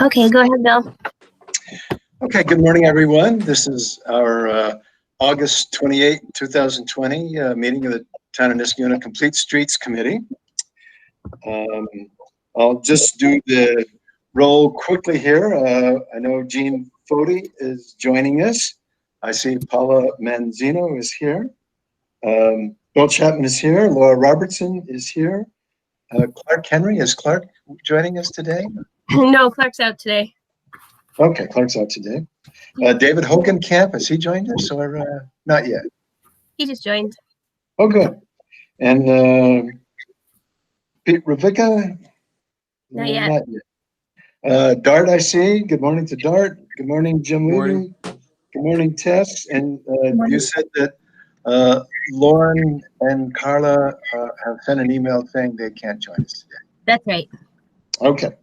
Okay, go ahead, Bill. Okay, good morning, everyone. This is our August 28, 2020 meeting of the Town of Niskayuna Complete Streets Committee. I'll just do the roll quickly here. I know Jean Fody is joining us. I see Paula Manzino is here. Bill Chapman is here. Laura Robertson is here. Clark Henry, is Clark joining us today? No, Clark's out today. Okay, Clark's out today. David Hogenkamp, has he joined us or not yet? He just joined. Oh, good. And Pete Ravicka? Not yet. Not yet. Dart, I see. Good morning to Dart. Good morning, Jim Levy. Good morning, Tess. And you said that Lauren and Carla have sent an email saying they can't join us today. That's right. Okay.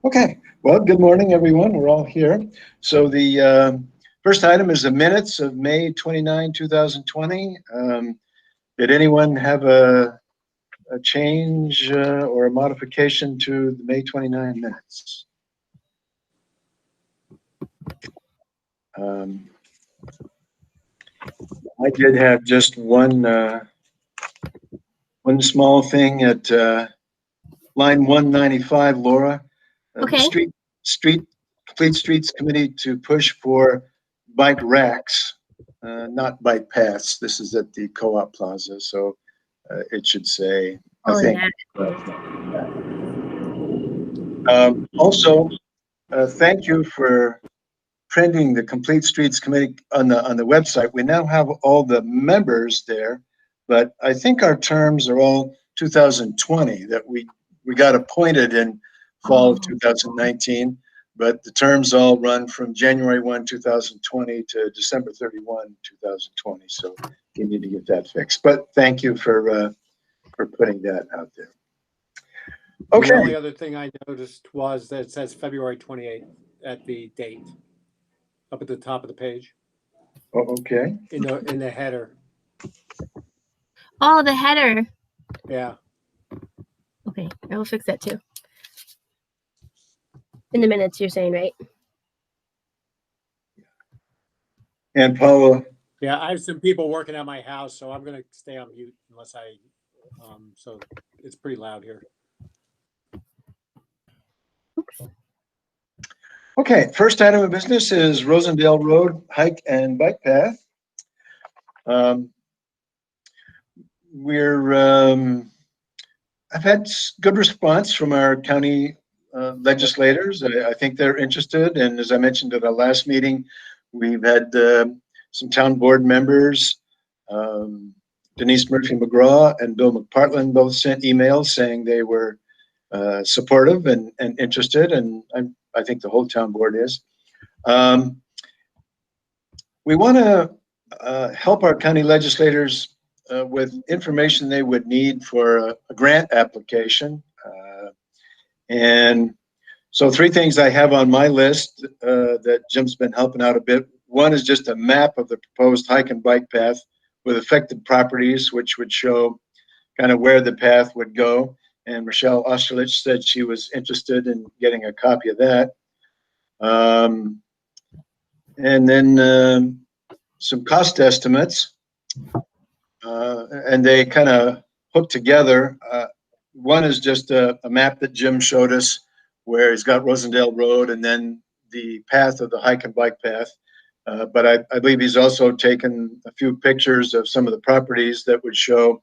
Okay. Well, good morning, everyone. We're all here. So the first item is the minutes of May 29, 2020. Did anyone have a change or a modification to the May 29 minutes? I did have just one small thing at line 195, Laura. Okay. Complete Streets Committee to push for bike racks, not bike paths. This is at the Co-op Plaza, so it should say, I think. Yeah. Also, thank you for printing the Complete Streets Committee on the website. We now have all the members there, but I think our terms are all 2020, that we got appointed in fall of 2019, but the terms all run from January 1, 2020 to December 31, 2020. So you need to get that fixed. But thank you for putting that out there. Okay. The only other thing I noticed was that it says February 28th at the date, up at the top of the page. Oh, okay. In the header. Oh, the header. Yeah. Okay, I will fix that too. In the minutes, you're saying, right? And Paula. Yeah, I have some people working at my house, so I'm going to stay on mute unless so it's pretty loud here. Okay, first item of business is Rosendale Road Hike and Bike Path. I've had good response from our county legislators. I think they're interested, and as I mentioned at our last meeting, we've had some town board members, Denise Murphy McGraw and Bill McPartland, both sent emails saying they were supportive and interested, and I think the whole town board is. We want to help our county legislators with information they would need for a grant application. And so three things I have on my list that Jim's been helping out a bit. One is just a map of the proposed hike and bike path with affected properties, which would show kind of where the path would go. And Michelle Osterlich said she was interested in getting a copy of that. And then some cost estimates. And they kind of hooked together. One is just a map that Jim showed us where he's got Rosendale Road and then the path of the hike and bike path. But I believe he's also taken a few pictures of some of the properties that would show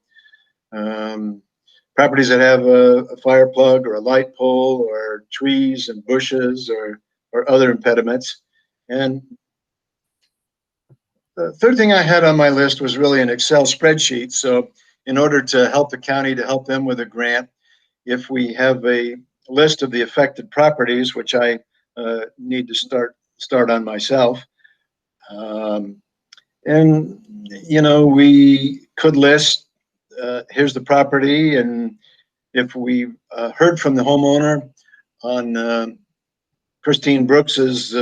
properties that have a fire plug or a light pole or trees and bushes or other impediments. And the third thing I had on my list was really an Excel spreadsheet. So in order to help the county, to help them with a grant, if we have a list of the affected properties, which I need to start on myself, and you know, we could list here's the property, and if we heard from the homeowner on Christine Brooks's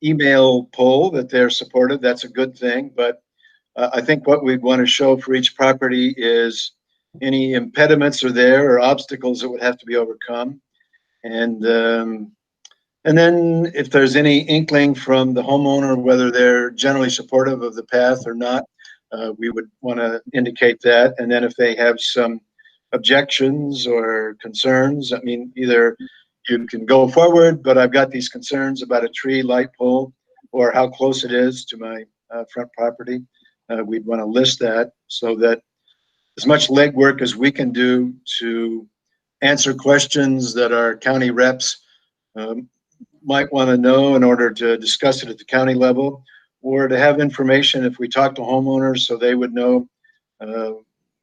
email poll that they're supportive, that's a good thing. But I think what we'd want to show for each property is any impediments are there or obstacles that would have to be overcome. And And then if there's any inkling from the homeowner, whether they're generally supportive of the path or not, we would want to indicate that. And then if they have some objections or concerns, I mean, either you can go forward, but I've got these concerns about a tree, light pole, or how close it is to my front property. We'd want to list that so that as much legwork as we can do to answer questions that our county reps might want to know in order to discuss it at the county level, or to have information if we talk to homeowners so they would know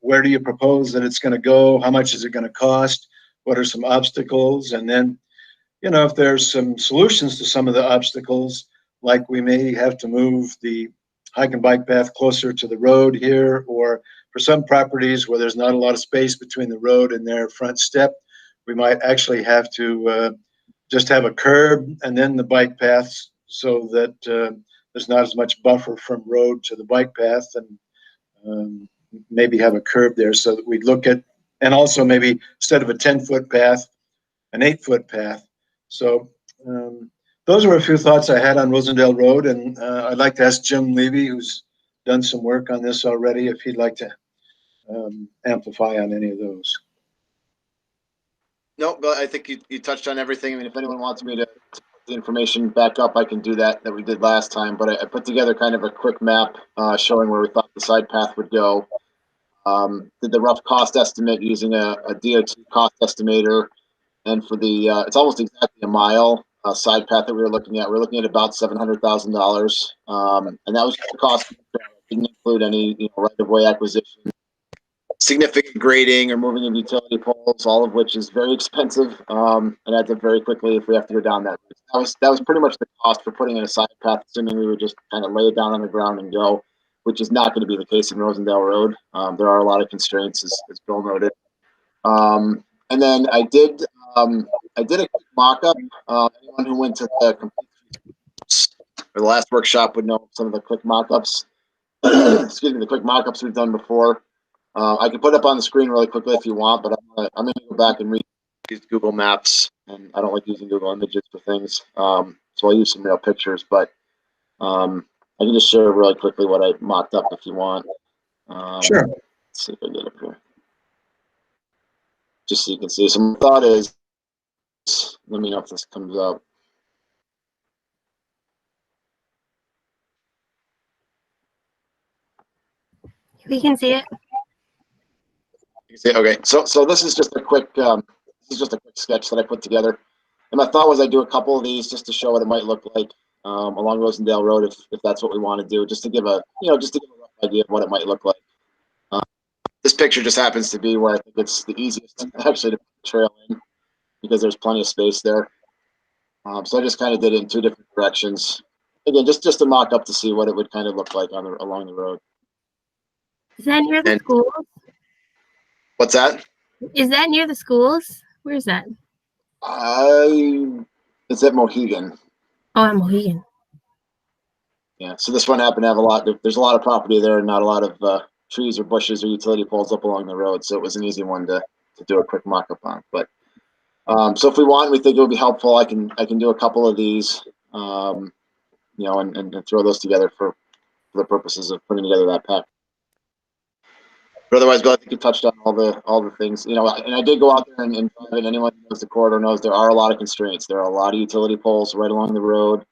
where do you propose that it's going to go, how much is it going to cost, what are some obstacles, and then, you know, if there's some solutions to some of the obstacles, like we may have to move the hike and bike path closer to the road here, or for some properties where there's not a lot of space between the road and their front step, we might actually have to just have a curb and then the bike paths so that there's not as much buffer from road to the bike path, and maybe have a curb there so that we look at, and also maybe instead of a 10-foot path, an 8-foot path. So those were a few thoughts I had on Rosendale Road, and I'd like to ask Jim Levy, who's done some work on this already, if he'd like to amplify on any of those. No, but I think you touched on everything. I mean, if anyone wants me to put the information back up, I can do that we did last time. But I put together kind of a quick map showing where we thought the side path would go. Did the rough cost estimate using a DOT cost estimator. And for the, it's almost exactly a mile side path that we were looking at. We're looking at about $700,000. And that was the cost. It didn't include any right-of-way acquisition, significant grading, or moving of utility poles, all of which is very expensive and adds up very quickly if we have to go down that route. That was pretty much the cost for putting in a side path, assuming we would just kind of lay it down on the ground and go, which is not going to be the case in Rosendale Road. There are a lot of constraints, as Bill noted. And then I did a quick mock-up. Anyone who went to the last workshop would know some of the quick mock-ups. Excuse me, the quick mock-ups we've done before. I can put up on the screen really quickly if you want, but I'm going to go back and use Google Maps, and I don't like using Google Images for things, so I'll use some real pictures. But I can just share really quickly what I mocked up if you want. Sure. Let's see if I get up here, just so you can see. So my thought is, let me know if this comes up. We can see it. Okay, so this is just a quick sketch that I put together, and my thought was I'd do a couple of these just to show what it might look like along Rosendale Road if that's what we want to do, just to give a rough idea of what it might look like. This picture just happens to be where I think it's the easiest actually to put the trail in, because there's plenty of space there. So I just kind of did it in two different directions. Again, just to mock up to see what it would kind of look like along the road. Is that near the schools? What's that? Is that near the schools? Where is that? It's at Mohegan. Oh, at Mohegan. Yeah, so this one happened to have there's a lot of property there and not a lot of trees or bushes or utility poles up along the road, so it was an easy one to do a quick mock-up on. But so if we think it would be helpful, I can do a couple of these, and throw those together for the purposes of putting together that pack. But otherwise, Bill, I think you touched on all the things, and I did go out there and drive it. Anyone who knows the corridor knows there are a lot of constraints. There are a lot of utility poles right along the road.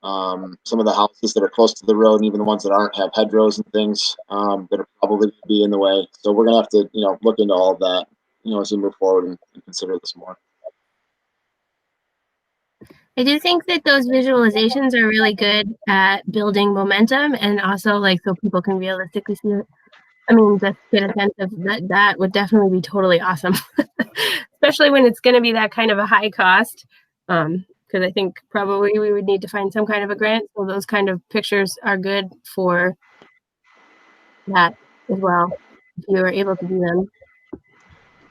Some of the houses that are close to the road, and even the ones that aren't, have hedgerows and things that are probably going to be in the way. So we're going to have to, look into all of that, as we move forward and consider this more. I do think that those visualizations are really good at building momentum, and also so people can realistically see it. I mean, just get a sense of that would definitely be totally awesome, especially when it's going to be that kind of a high cost. Because I think probably we would need to find some kind of a grant. So those kind of pictures are good for that as well, if you were able to do them.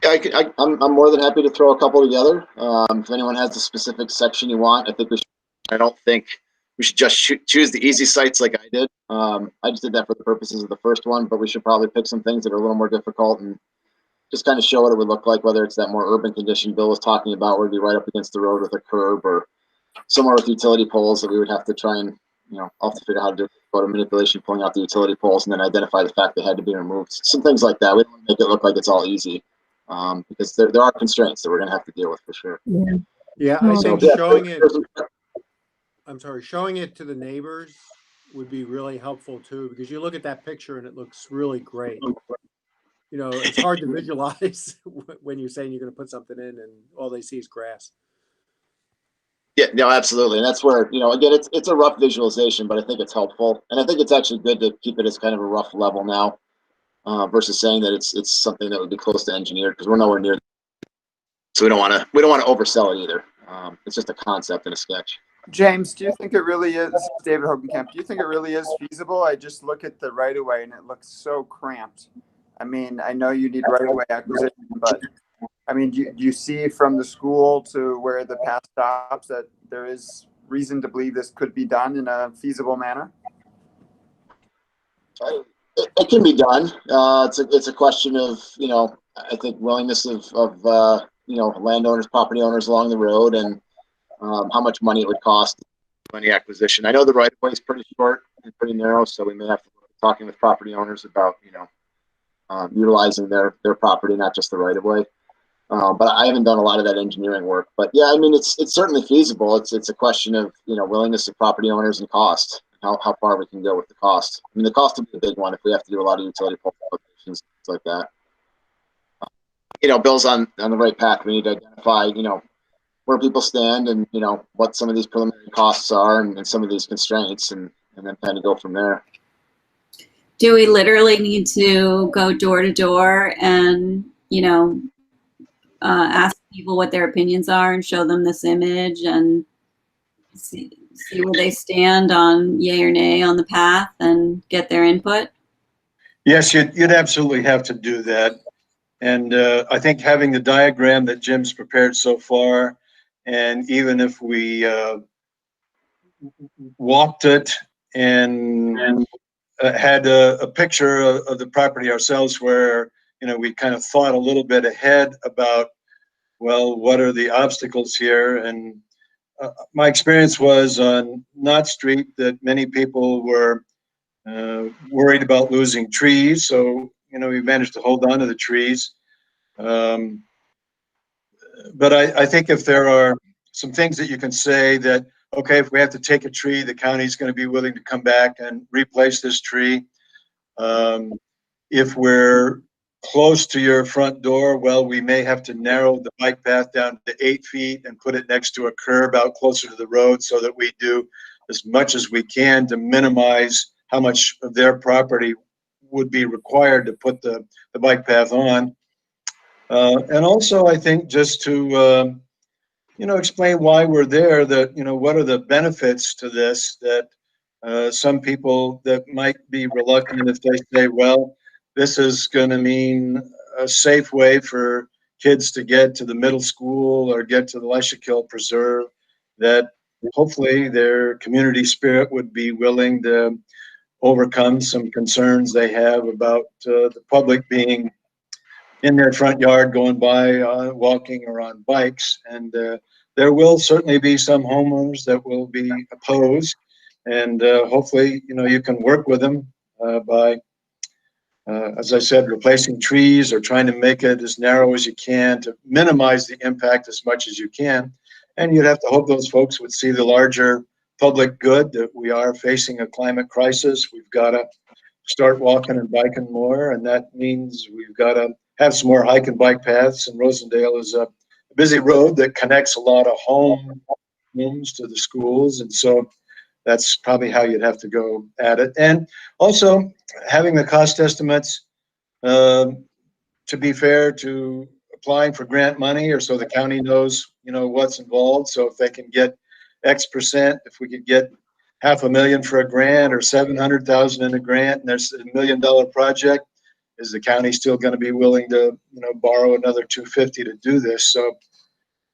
Yeah, I'm more than happy to throw a couple together. If anyone has a specific section you want, I don't think we should just choose the easy sites like I did. I just did that for the purposes of the first one, but we should probably pick some things that are a little more difficult and just kind of show what it would look like, whether it's that more urban condition Bill was talking about, where it'd be right up against the road with a curb, or Somewhere with utility poles that we would have to try and, I'll have to figure out how to do photo manipulation, pulling out the utility poles, and then identify the fact they had to be removed. Some things like that. We don't want to make it look like it's all easy, because there are constraints that we're going to have to deal with for sure. Yeah. Yeah, I Oh, think yeah, showing it, showing it to the neighbors would be really helpful too, because you look at that picture and it looks really great. You know, it's hard to visualize when you're saying you're going to put something in and all they see is grass. Yeah, no, absolutely. And that's where, again, it's a rough visualization, but I think it's helpful. And I think it's actually good to keep it as kind of a rough level now, versus saying that it's something that would be close to engineered, because we're nowhere near. So we don't want to oversell it either. It's just a concept and a sketch. James, do you think it really is, David Hogenkamp, do you think it really is feasible? I just look at the right of way and it looks so cramped. I mean, I know you need right of way acquisition, but I mean, do you see from the school to where the path stops that there is reason to believe this could be done in a feasible manner? It can be done. It's a question of, I think willingness of landowners, property owners along the road, and how much money it would cost any acquisition. I know the right of way is pretty short and pretty narrow, so we may have to be talking with property owners about, utilizing their property, not just the right of way. But I haven't done a lot of that engineering work. But yeah, I mean, it's certainly feasible. It's a question of, willingness of property owners and cost, how far we can go with the cost. I mean, the cost would be a big one if we have to do a lot of utility pole locations, things like that. Bill's on the right path. We need to identify, where people stand and, what some of these preliminary costs are and some of these constraints, and then kind of go from there. Do we literally need to go door to door and, ask people what their opinions are and show them this image and see where they stand on yay or nay on the path and get their input? Yes, you'd absolutely have to do that. And I think having the diagram that Jim's prepared so far, and even if we walked it and had a picture of the property ourselves where, we kind of thought a little bit ahead about, well, what are the obstacles here? And my experience was on Knott Street that many people were worried about losing trees. So, we managed to hold on to the trees. But I think if there are some things that you can say that, okay, if we have to take a tree, the county's going to be willing to come back and replace this tree. If we're close to your front door, well, we may have to narrow the bike path down to 8 feet and put it next to a curb out closer to the road, so that we do as much as we can to minimize how much of their property would be required to put the bike path on. And also, I think just to, explain why we're there, that, what are the benefits to this, that some people that might be reluctant if they say, well, this is going to mean a safe way for kids to get to the middle school or get to the Leschikill Preserve, that hopefully their community spirit would be willing to overcome some concerns they have about the public being in their front yard going by, walking or on bikes. And there will certainly be some homeowners that will be opposed. And hopefully, you can work with them by, as I said, replacing trees or trying to make it as narrow as you can to minimize the impact as much as you can. And you'd have to hope those folks would see the larger public good, that we are facing a climate crisis. We've got to start walking and biking more, and that means we've got to have some more hike and bike paths. And Rosendale is a busy road that connects a lot of homes to the schools, and so that's probably how you'd have to go at it. And also having the cost estimates, to be fair to applying for grant money, or so the county knows, what's involved. So if they can get X percent, if we could get $500,000 for a grant or 700,000 in a grant, and there's $1 million project, is the county still going to be willing to, borrow another 250 to do this? So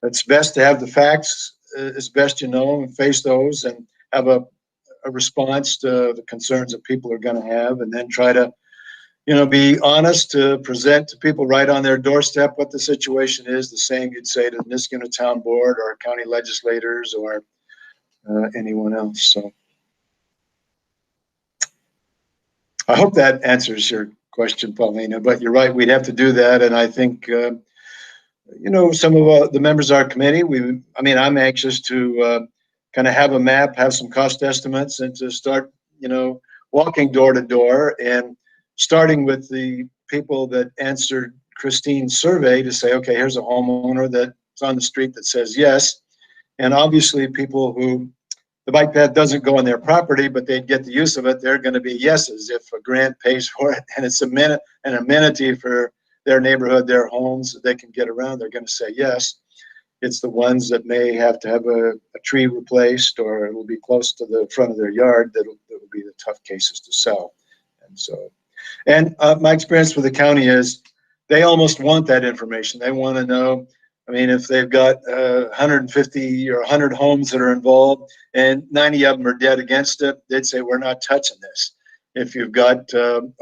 it's best to have the facts as best and face those, and have a response to the concerns that people are going to have, and then try to, be honest, to present to people right on their doorstep what the situation is, the same you'd say to the Niskuna Town Board or county legislators or anyone else. So I hope that answers your question, Paulina, but you're right. We'd have to do that. And I think, some of the members of our committee, I'm anxious to kind of have a map, have some cost estimates, and to start, walking door to door and starting with the people that answered Christine's survey to say, okay, here's a homeowner that's on the street that says yes. And obviously people who the bike path doesn't go on their property, but they'd get the use of it, they're going to be yeses. If a grant pays for it and it's an amenity for their neighborhood, their homes that they can get around, they're going to say yes. It's the ones that may have to have a tree replaced, or it'll be close to the front of their yard that will be the tough cases to sell. And my experience with the county is they almost want that information. They want to know, if they've got 150 or 100 homes that are involved and 90 of them are dead against it, they'd say, we're not touching this. If you've got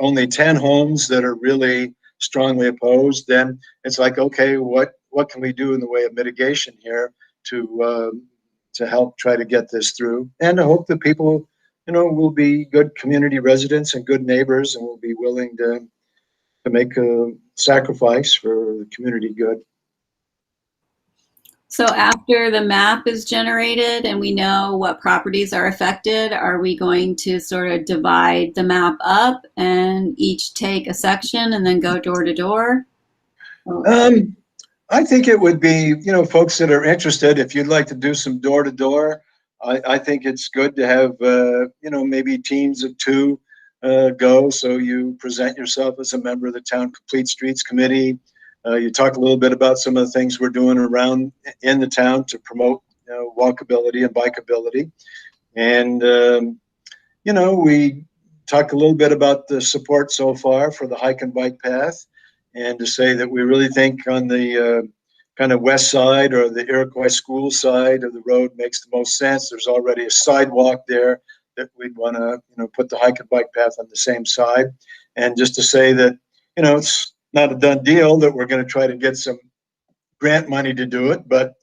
only 10 homes that are really strongly opposed, then it's like, okay, what can we do in the way of mitigation here to help try to get this through? And I hope that people, will be good community residents and good neighbors and will be willing to make a sacrifice for the community good. So after the map is generated and we know what properties are affected, are we going to sort of divide the map up and each take a section and then go door to door? I think it would be, folks that are interested, if you'd like to do some door to door, I think it's good to have, maybe teams of 2 go. So you present yourself as a member of the Town Complete Streets Committee. You talk a little bit about some of the things we're doing around in the town to promote walkability and bikeability. And, we talk a little bit about the support so far for the hike and bike path, and to say that we really think on the kind of west side or the Iroquois School side of the road makes the most sense. There's already a sidewalk there that we'd want to, put the hike and bike path on the same side. And just to say that, it's not a done deal that we're going to try to get some grant money to do it, but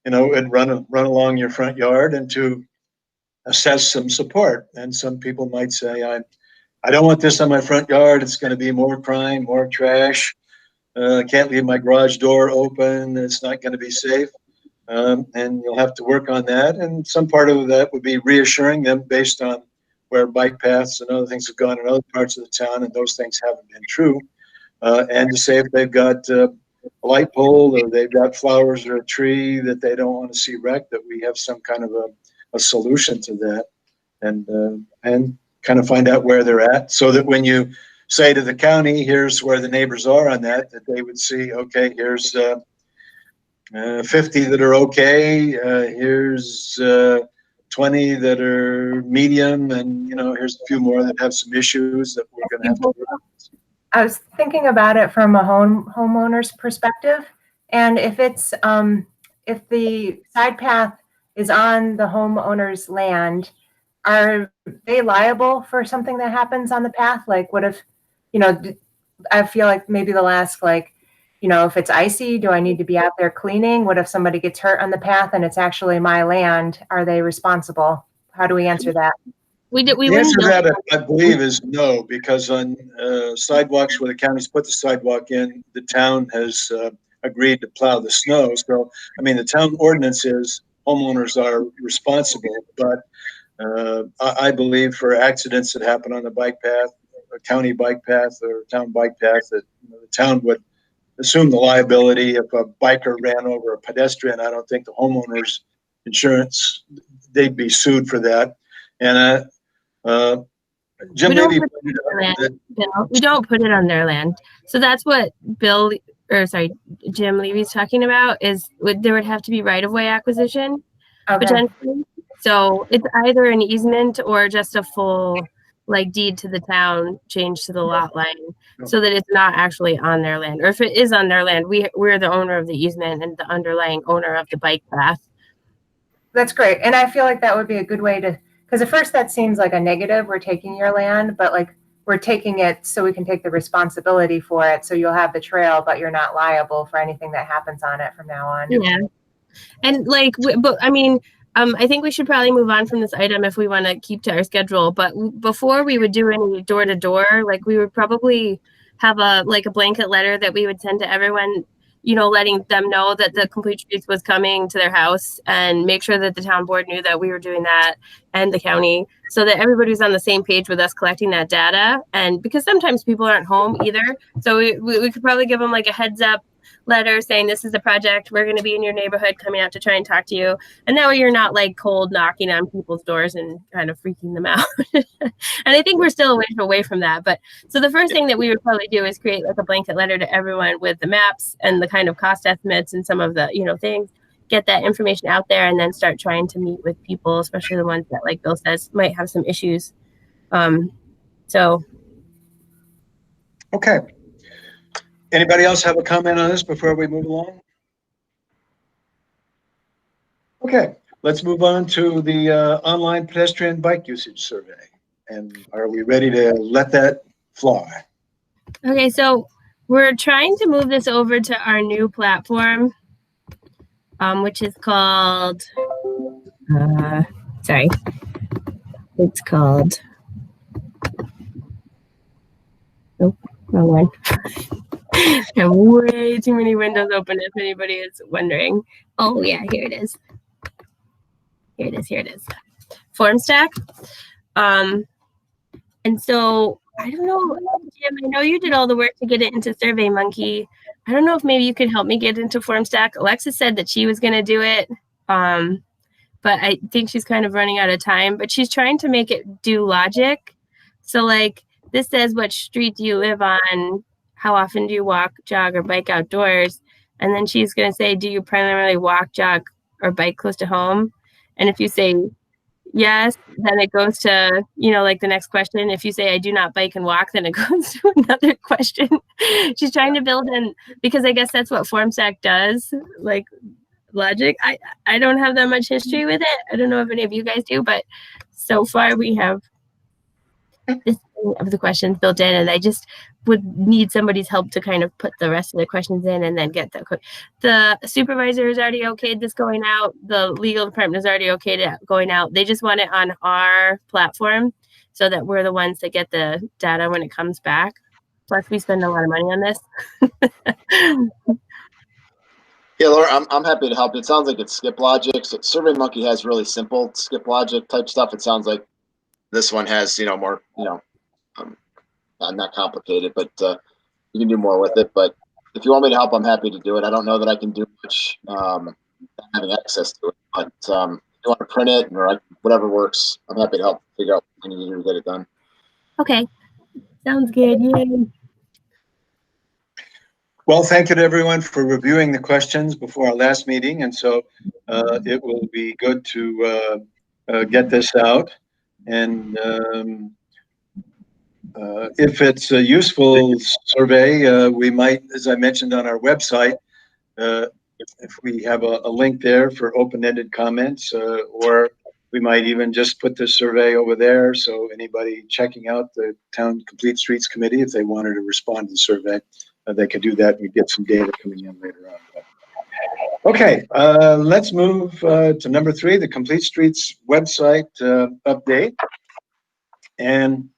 and run along your front yard and to assess some support. And some people might say, I don't want this on my front yard. It's going to be more crime, more trash. I can't leave my garage door open. It's not going to be safe. And you'll have to work on that. And some part of that would be reassuring them based on where bike paths and other things have gone in other parts of the town, and those things haven't been true. And to say if they've got a light pole or they've got flowers or a tree that they don't want to see wrecked, that we have some kind of a solution to that, and kind of find out where they're at, so that when you say to the county, here's where the neighbors are on that they would see, okay, here's 50 that are okay, here's 20 that are medium, and here's a few more that have some issues that we're going to have to work on. I was thinking about it from a homeowner's perspective, and if it's if the side path is on the homeowner's land, are they liable for something that happens on the path? Like, what if, I feel like maybe they'll ask, like, if it's icy, do I need to be out there cleaning? What if somebody gets hurt on the path and it's actually my land? Are they responsible? How do we answer that? We The answer to that, I believe, is no, because on sidewalks where the county's put the sidewalk in, the town has agreed to plow the snow. So, the town ordinance is homeowners are responsible, but I believe for accidents that happen on the bike path, a county bike path or town bike path, that the town would assume the liability. If a biker ran over a pedestrian, I don't think the homeowner's insurance, they'd be sued for that. And Jim, maybe we don't put it on their land. So that's what Jim Levy's talking about, is there would have to be right-of-way acquisition, potentially. So it's either an easement or just a full deed to the town change to the lot line, so that it's not actually on their land. Or if it is on their land, we're the owner of the easement and the underlying owner of the bike path. That's great. And I feel like that would be a good way to, because at first that seems like a negative, we're taking your land, but we're taking it so we can take the responsibility for it. So you'll have the trail, but you're not liable for anything that happens on it from now on. Yeah. And I think we should probably move on from this item if we want to keep to our schedule. But before we would do any door to door, like we would probably have a blanket letter that we would send to everyone, letting them know that the Complete Streets was coming to their house, and make sure that the town board knew that we were doing that, and the county, so that everybody was on the same page with us collecting that data. And because sometimes people aren't home either, so we could probably give them like a heads up letter saying, this is the project, we're going to be in your neighborhood coming out to try and talk to you. And that way you're not like cold knocking on people's doors and kind of freaking them out. And I think we're still a ways away from that. But so the first thing that we would probably do is create like a blanket letter to everyone with the maps and the kind of cost estimates and some of the, things, get that information out there, and then start trying to meet with people, especially the ones that, like Bill says, might have some issues. So. Okay. Anybody else have a comment on this before we move along? Okay, let's move on to the online pedestrian bike usage survey. And are we ready to let that fly? Okay, so we're trying to move this over to our new platform, which is called, it's called, oh, wrong one. I have way too many windows open if anybody is wondering. Oh yeah, here it is. Here it is. FormStack. And so I don't know, Jim, I know you did all the work to get it into SurveyMonkey. I don't know if maybe you could help me get into FormStack. Alexis said that she was going to do it. But I think she's kind of running out of time, but she's trying to make it do logic. So like this says, what street do you live on? How often do you walk, jog, or bike outdoors? And then she's going to say, do you primarily walk, jog, or bike close to home? And if you say yes, then it goes to, like the next question. If you say I do not bike and walk, then it goes to another question. She's trying to build in, because I guess that's what FormStack does, like logic. I don't have that much history with it. I don't know if any of you guys do, but so far we have this of the questions built in, and I just would need somebody's help to kind of put the rest of the questions in, and then get the supervisor has already okayed this going out. The legal department has already okayed it going out. They just want it on our platform so that we're the ones that get the data when it comes back. Plus we spend a lot of money on this. Yeah, Laura, I'm happy to help. It sounds like it's skip logic. So SurveyMonkey has really simple skip logic type stuff. It sounds like this one has, more, not complicated, but you can do more with it. But if you want me to help, I'm happy to do it. I don't know that I can do much having access to it, but if you want to print it or whatever works, I'm happy to help figure out what you need to do to get it done. Okay, sounds good. Yay. Well, thank you to everyone for reviewing the questions before our last meeting. And so it will be good to get this out. And if it's a useful survey, we might, as I mentioned on our website, if we have a link there for open-ended comments, or we might even just put the survey over there. So anybody checking out the Town Complete Streets Committee, if they wanted to respond to the survey, they could do that. And we get some data coming in later on. Okay, let's move to number 3, the Complete Streets website update. And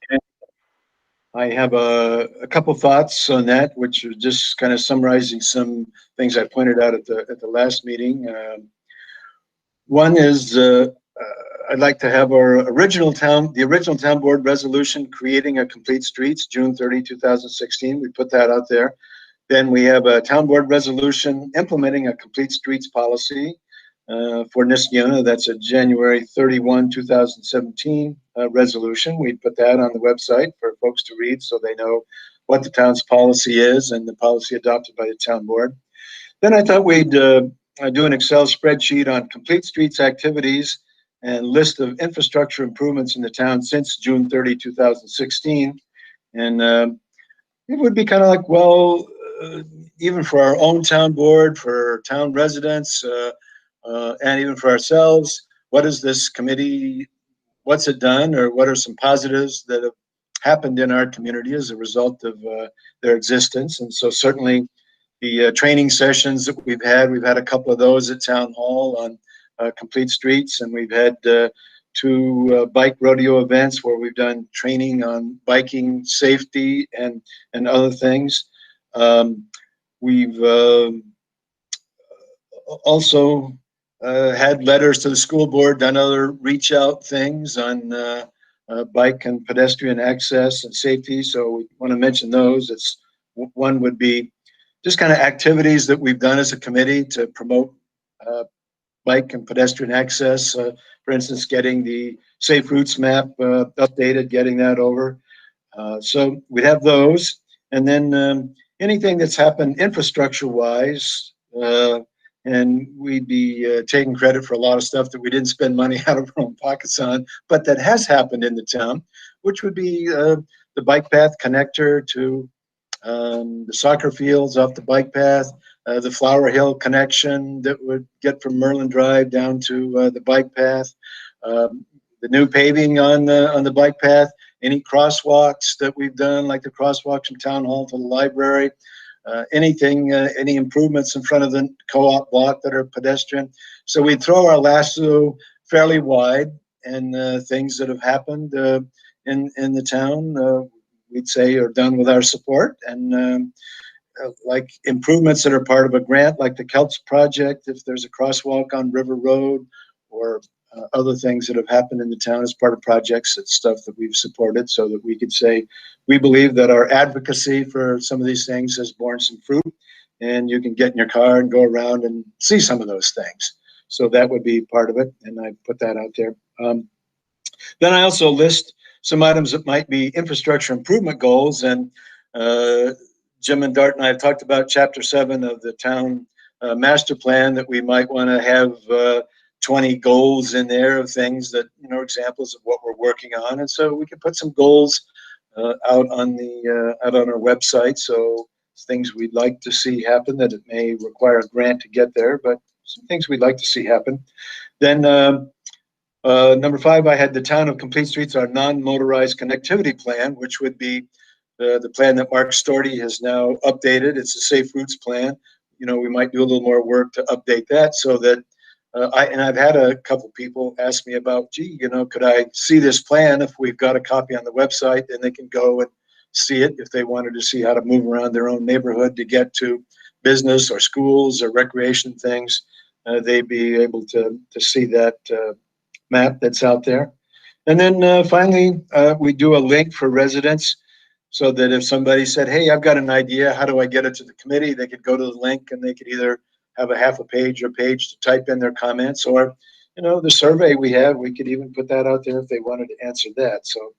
I have a couple thoughts on that, which are just kind of summarizing some things I pointed out at the last meeting. One is I'd like to have the original town board resolution creating a Complete Streets, June 30, 2016. We put that out there. Then we have a town board resolution implementing a Complete Streets policy for Niskayuna. That's a January 31, 2017 resolution. We put that on the website for folks to read so they know what the town's policy is and the policy adopted by the town board. Then I thought we'd do an Excel spreadsheet on Complete Streets activities and list of infrastructure improvements in the town since June 30, 2016. And it would be kind of like, well, even for our own town board, for town residents, and even for ourselves, what is this committee, what's it done, or what are some positives that have happened in our community as a result of their existence? And so certainly the training sessions that we've had a couple of those at Town Hall on Complete Streets, and we've had 2 bike rodeo events where we've done training on biking safety and other things. We've also had letters to the school board, done other reach out things on bike and pedestrian access and safety. So we want to mention those. One would be just kind of activities that we've done as a committee to promote bike and pedestrian access. For instance, getting the Safe Routes map updated, getting that over. So we'd have those. And then anything that's happened infrastructure-wise, and we'd be taking credit for a lot of stuff that we didn't spend money out of our own pockets on, but that has happened in the town, which would be the bike path connector to the soccer fields off the bike path, the Flower Hill connection that would get from Merlin Drive down to the bike path, the new paving on the bike path, any crosswalks that we've done, like the crosswalks from Town Hall to the library, anything, any improvements in front of the co-op block that are pedestrian. So we throw our lasso fairly wide, and things that have happened in the town, we'd say are done with our support, and like improvements that are part of a grant, like the Kelps project, if there's a crosswalk on River Road, or other things that have happened in the town as part of projects. It's stuff that we've supported so that we could say we believe that our advocacy for some of these things has borne some fruit, and you can get in your car and go around and see some of those things. So that would be part of it, and I put that out there. Then I also list some items that might be infrastructure improvement goals, and Jim and Dart and I have talked about Chapter 7 of the town master plan, that we might want to have 20 goals in there of things that, examples of what we're working on. And so we can put some goals out on our website. So things we'd like to see happen, that it may require a grant to get there, but some things we'd like to see happen. Then number 5, I had the Town of Complete Streets, our non-motorized connectivity plan, which would be the plan that Mark Storty has now updated. It's a Safe Routes plan. We might do a little more work to update that, so that I've had a couple people ask me about, gee, could I see this plan if we've got a copy on the website, and they can go and see it if they wanted to see how to move around their own neighborhood to get to business or schools or recreation things. They'd be able to see that map that's out there. And then finally, we do a link for residents, so that if somebody said, hey, I've got an idea, how do I get it to the committee? They could go to the link, and they could either have a half a page or page to type in their comments, or, the survey we have, we could even put that out there if they wanted to answer that. So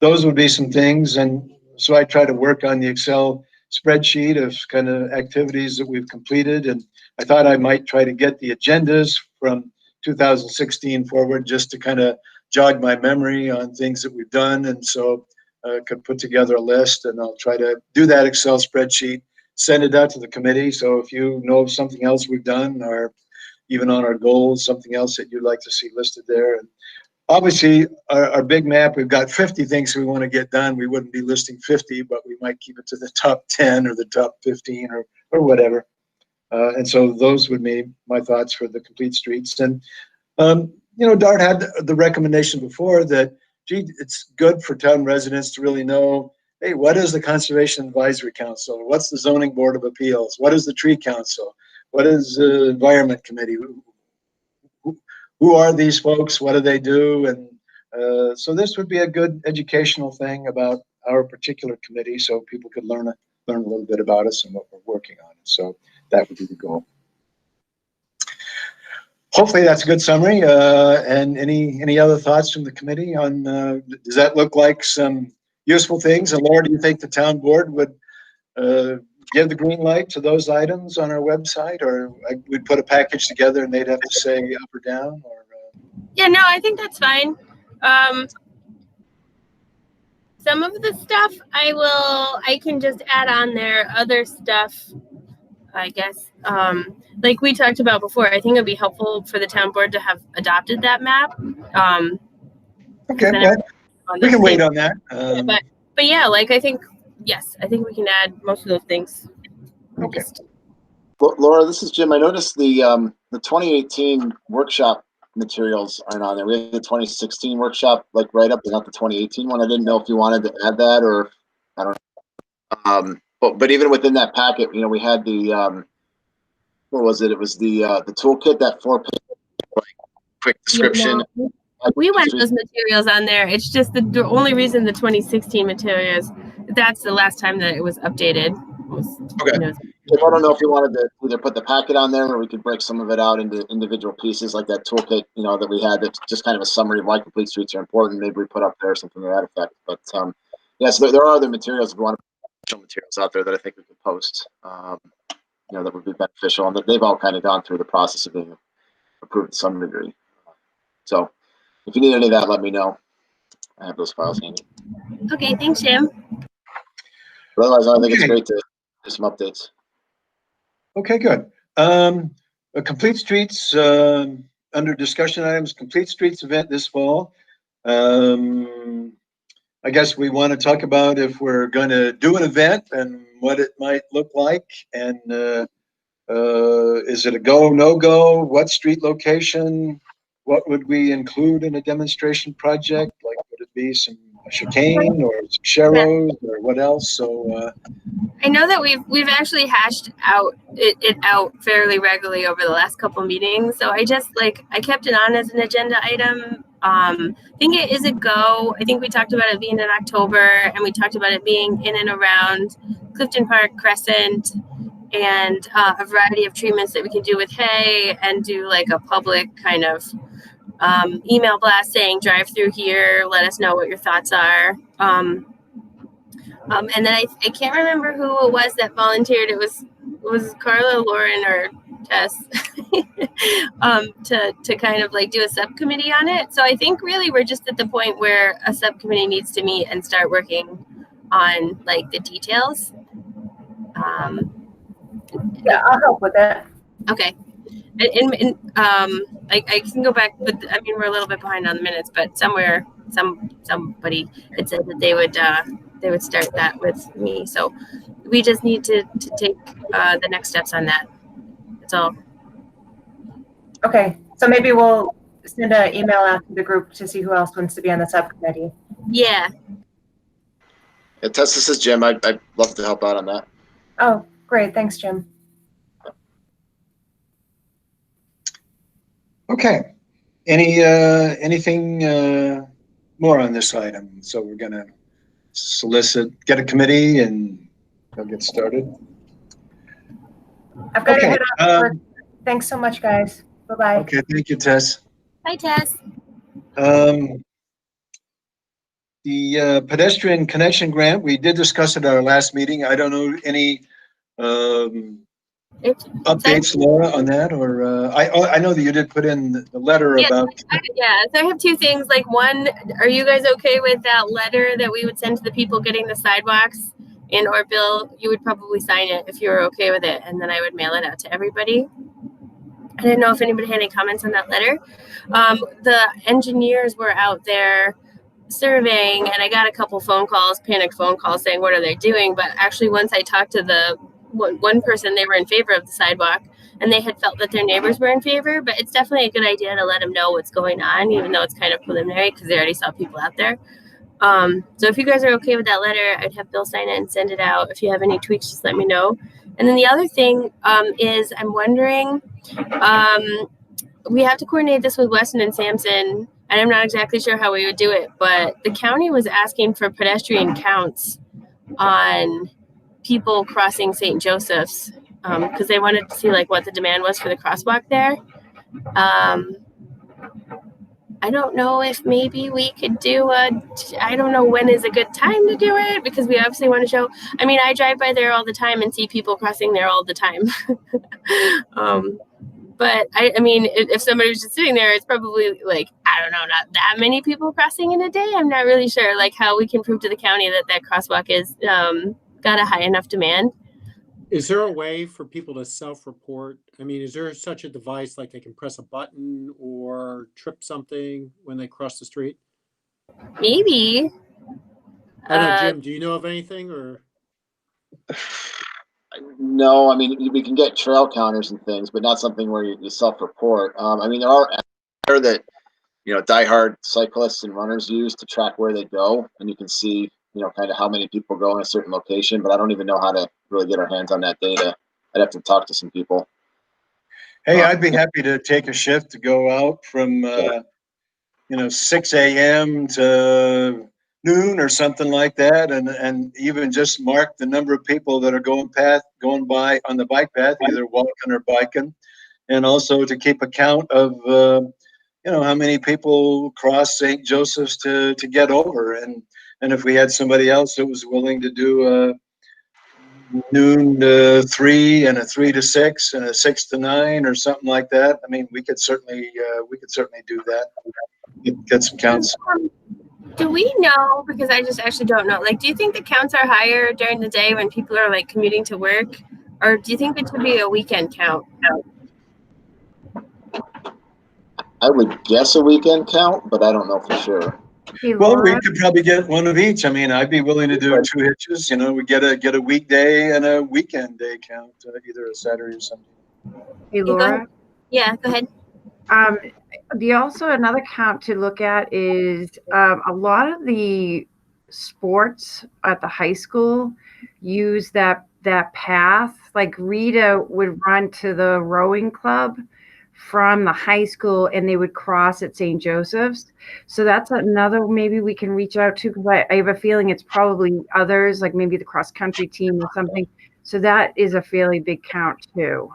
those would be some things. And so I try to work on the Excel spreadsheet of kind of activities that we've completed. And I thought I might try to get the agendas from 2016 forward, just to kind of jog my memory on things that we've done. And so could put together a list, and I'll try to do that Excel spreadsheet, send it out to the committee. So if you know of something else we've done, or even on our goals, something else that you'd like to see listed there. And obviously our big map, we've got 50 things we want to get done. We wouldn't be listing 50, but we might keep it to the top 10 or the top 15 or whatever. And so those would be my thoughts for the Complete Streets. And, Dart had the recommendation before that, gee, it's good for town residents to really know, hey, what is the Conservation Advisory Council? What's the Zoning Board of Appeals? What is the Tree Council? What is the Environment Committee? Who are these folks? What do they do? And so this would be a good educational thing about our particular committee, so people could learn a little bit about us and what we're working on. So that would be the goal. Hopefully that's a good summary. And any other thoughts from the committee on, does that look like some useful things? And Laura, do you think the town board would give the green light to those items on our website, or we'd put a package together and they'd have to say up or down? Or Yeah, no, I think that's fine. Some of the stuff I can just add on there. Other stuff, I guess, like we talked about before, I think it'd be helpful for the town board to have adopted that map. Okay, well, we can wait on that. But yeah, like I think we can add most of those things. Okay. Laura, this is Jim. I noticed the the 2018 workshop materials aren't on there. We have the 2016 workshop like write up, but not the 2018 one. I didn't know if you wanted to add that or I don't know. But even within that packet, you know, we had the what was it? It was the toolkit, that 4-page like quick description. Yeah, no, we went those materials on there. It's just the only reason the 2016 materials, that's the last time that it was updated. Okay. You know, I don't know if you wanted to either put the packet on there or we could break some of it out into individual pieces like that toolkit, you know, that we had. That's just kind of a summary of why complete streets are important. Maybe we put up there something to that effect. But yeah, so there are other materials if we want to show materials out there that I think we could post, you know, that would be beneficial and that they've all kind of gone through the process of being approved to some degree. So if you need any of that, let me know. I have those files handy. okay, thanks, Jim. But otherwise, I think it's Okay. great to do some updates. Okay, good. Complete Streets, under discussion items, Complete Streets event this fall. I guess we want to talk about if we're going to do an event and what it might look like. And is it a go, no go? What street location? What would we include in a demonstration project? Like, would it be some chicane or some sharrows or what else? So, I know that we've actually hashed out it out fairly regularly over the last couple meetings. So I just I kept it on as an agenda item. I think it is a go. I think we talked about it being in October, and we talked about it being in and around Clifton Park Crescent, and a variety of treatments that we can do with hay, and do like a public kind of email blast saying drive through here, let us know what your thoughts are. And then I can't remember who it was that volunteered. It was Carla, Lauren, or Tess to kind of do a subcommittee on it. So I think really we're just at the point where a subcommittee needs to meet and start working on the details. Yeah, I'll help with that. Okay. And I can go back, but I mean we're a little bit behind on the minutes, but somewhere somebody had said that they would start that with me. So we just need to take the next steps on that. That's all. Okay, so maybe we'll send an email out to the group to see who else wants to be on the subcommittee. Yeah. Yeah, Tess, this is Jim. I'd love to help out on that. Oh, great. Thanks, Jim. okay. Anything more on this item? So we're going to get a committee and they'll get started. I've got to Okay. head off work. Thanks so much, guys. Bye-bye. Okay, thank you, Tess. Hi, Tess. The pedestrian connection grant, we did discuss at our last meeting. I don't know any updates, Laura, on that, or I know that you did put in the letter about. Yeah, so I have two things. One, are you guys okay with that letter that we would send to the people getting the sidewalks? And or Bill, you would probably sign it if you were okay with it, and then I would mail it out to everybody. I didn't know if anybody had any comments on that letter. The engineers were out there surveying, and I got a couple panicked phone calls saying, what are they doing? But actually, once I talked to the one person, they were in favor of the sidewalk, and they had felt that their neighbors were in favor. But it's definitely a good idea to let them know what's going on, even though it's kind of preliminary because they already saw people out there. So if you guys are okay with that letter, I'd have Bill sign it and send it out. If you have any tweaks, just let me know. And then the other thing is I'm wondering, we have to coordinate this with Weston and Sampson, and I'm not exactly sure how we would do it, but the county was asking for pedestrian counts on people crossing St. Joseph's because they wanted to see what the demand was for the crosswalk there. I don't know if maybe we could do I don't know when is a good time to do it because we obviously want to show. I mean, I drive by there all the time and see people crossing there all the time. But I mean, if somebody was just sitting there, it's probably I don't know, not that many people crossing in a day. I'm not really sure how we can prove to the county that crosswalk is got a high enough demand. Is there a way for people to self-report? I mean, is there such a device they can press a button or trip something when they cross the street? Maybe. I don't know, Jim, do you know of anything or? No, I mean, we can get trail counters and things, but not something where you self-report. I mean, there are apps there that, diehard cyclists and runners use to track where they go, and you can see, kind of how many people go in a certain location, but I don't even know how to really get our hands on that data. I'd have to talk to some people. Hey, I'd be happy to take a shift to go out from, 6 a.m. to noon or something like that, and even just mark the number of people that are going by on the bike path, either walking or biking, and also to keep account of how many people cross St. Joseph's to get over, and if we had somebody else that was willing to do a noon to 3 and a 3 to 6 and a 6 to 9 or something like that. I mean, we could certainly do that. Get some counts. Do we know, because I just actually don't know, like, do you think the counts are higher during the day when people are like commuting to work, or do you think it should be a weekend count? I would guess a weekend count, but I don't know for sure. Hey, Well, we Laura? could probably get one of each. I mean, I'd be willing to do 2 hitches. We get a weekday and a weekend day count, either a Saturday or Sunday. Hey, go Laura? ahead. Yeah, go ahead. Also another count to look at is a lot of the sports at the high school use that path. Like Rita would run to the rowing club from the high school and they would cross at St. Joseph's. So that's another maybe we can reach out to, because I have a feeling it's probably others, like maybe the cross country team or something. So that is a fairly big count too,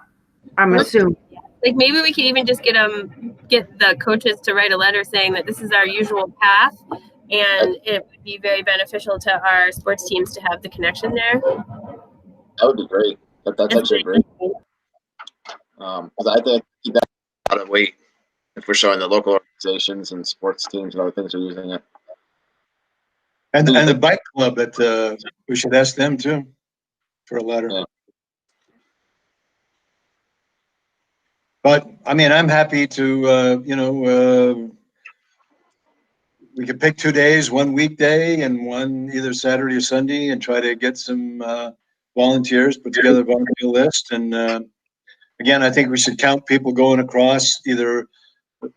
I'm assuming. Like, maybe we could even just get the coaches to write a letter saying that this is our usual path, and it would be very beneficial to our sports teams to have the connection there. That would be great. That's actually great. Because I think that's a lot of weight if we're showing the local organizations and sports teams and other things are using it. And the bike club we should ask them too for a letter. Yeah. But I mean, I'm happy to, we could pick 2 days, one weekday and one either Saturday or Sunday, and try to get some volunteers, put together a volunteer list. And again, I think we should count people going across, either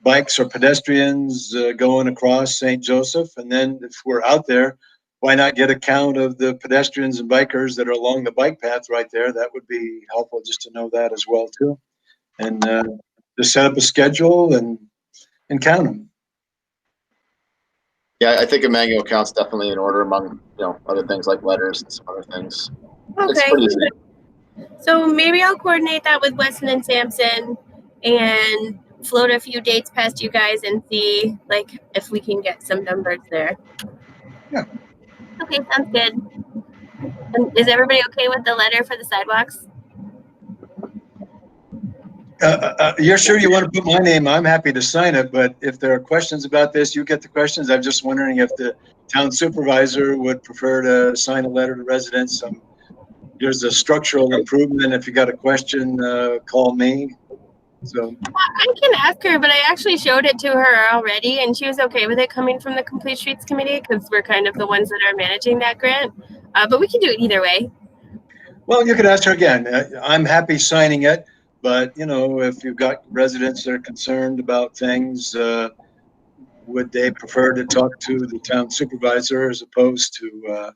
bikes or pedestrians going across St. Joseph. And then if we're out there, why not get a count of the pedestrians and bikers that are along the bike path right there? That would be helpful just to know that as well too. And just set up a schedule and count them. Yeah, I think a manual count's definitely in order among other things like letters and some other things. It's Okay. pretty easy. So maybe I'll coordinate that with Weston and Sampson and float a few dates past you guys and see like if we can get some numbers there. Yeah. Okay, sounds good. And is everybody okay with the letter for the sidewalks? You're sure you want to put my name? I'm happy to sign it, but if there are questions about this, you get the questions. I'm just wondering if the town supervisor would prefer to sign a letter to residents. There's a structural improvement. If you got a question, call me. So I can ask her, but I actually showed it to her already, and she was okay with it coming from the Complete Streets Committee because we're kind of the ones that are managing that grant. But we can do it either way. well, you could ask her again. I'm happy signing it. But, if you've got residents that are concerned about things, would they prefer to talk to the town supervisor as opposed to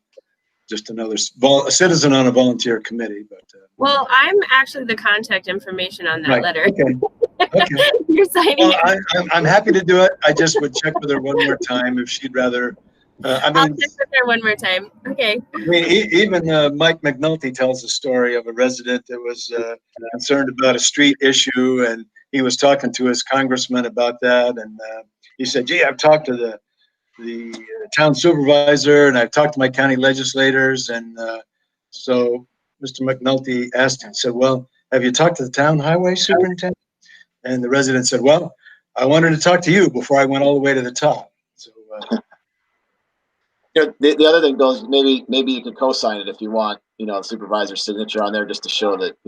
just a citizen on a volunteer committee? But Well, I'm actually the contact information on that right. letter. Okay. You're signing Well, it. I'm happy to do it. I just would check with her one more time if she'd rather. I'll check with her one more time. Okay. Even Mike McNulty tells the story of a resident that was concerned about a street issue, and he was talking to his congressman about that, and he said, "Gee, I've talked to the town supervisor, and I've talked to my county legislators," and so Mr. McNulty asked him, said, "Well, have you talked to the town highway superintendent?" And the resident said, "Well, I wanted to talk to you before I went all the way to the top." So. The other thing goes, maybe you could co-sign it if you want, the supervisor's signature on there just to show that,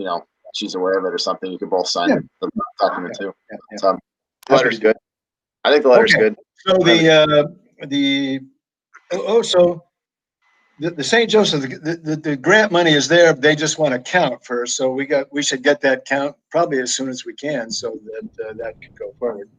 she's aware of it or something. You could both sign the document too. Yeah. So the letter's good. I think the letter's good. So so the St. Joseph, the grant money is there. They just want to count first. So we should get that count probably as soon as we can so that that can go forward.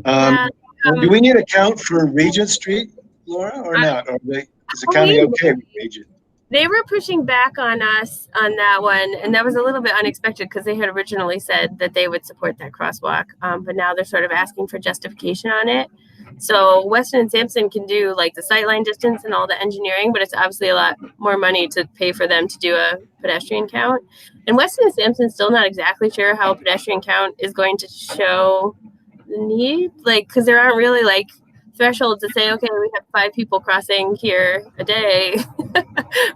Do we need a count for Regent Street, Laura, or not? Or is the county okay with Regent? They were pushing back on us on that one, and that was a little bit unexpected because they had originally said that they would support that crosswalk, but now they're sort of asking for justification on it. So Weston and Sampson can do like the sightline distance and all the engineering, but it's obviously a lot more money to pay for them to do a pedestrian count. And Weston and Sampson's still not exactly sure how a pedestrian count is going to show the need, like, because there aren't really like thresholds to say, okay, we have 5 people crossing here a day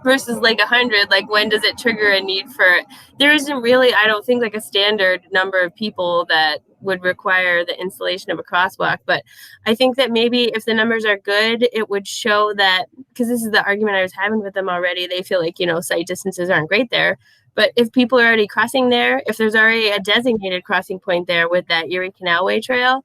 versus like 100. Like, when does it trigger a need for it? There isn't really, I don't think, like a standard number of people that would require the installation of a crosswalk. But I think that maybe if the numbers are good, it would show that, because this is the argument I was having with them already. They feel like, sight distances aren't great there. But if people are already crossing there, if there's already a designated crossing point there with that Erie Canalway Trail,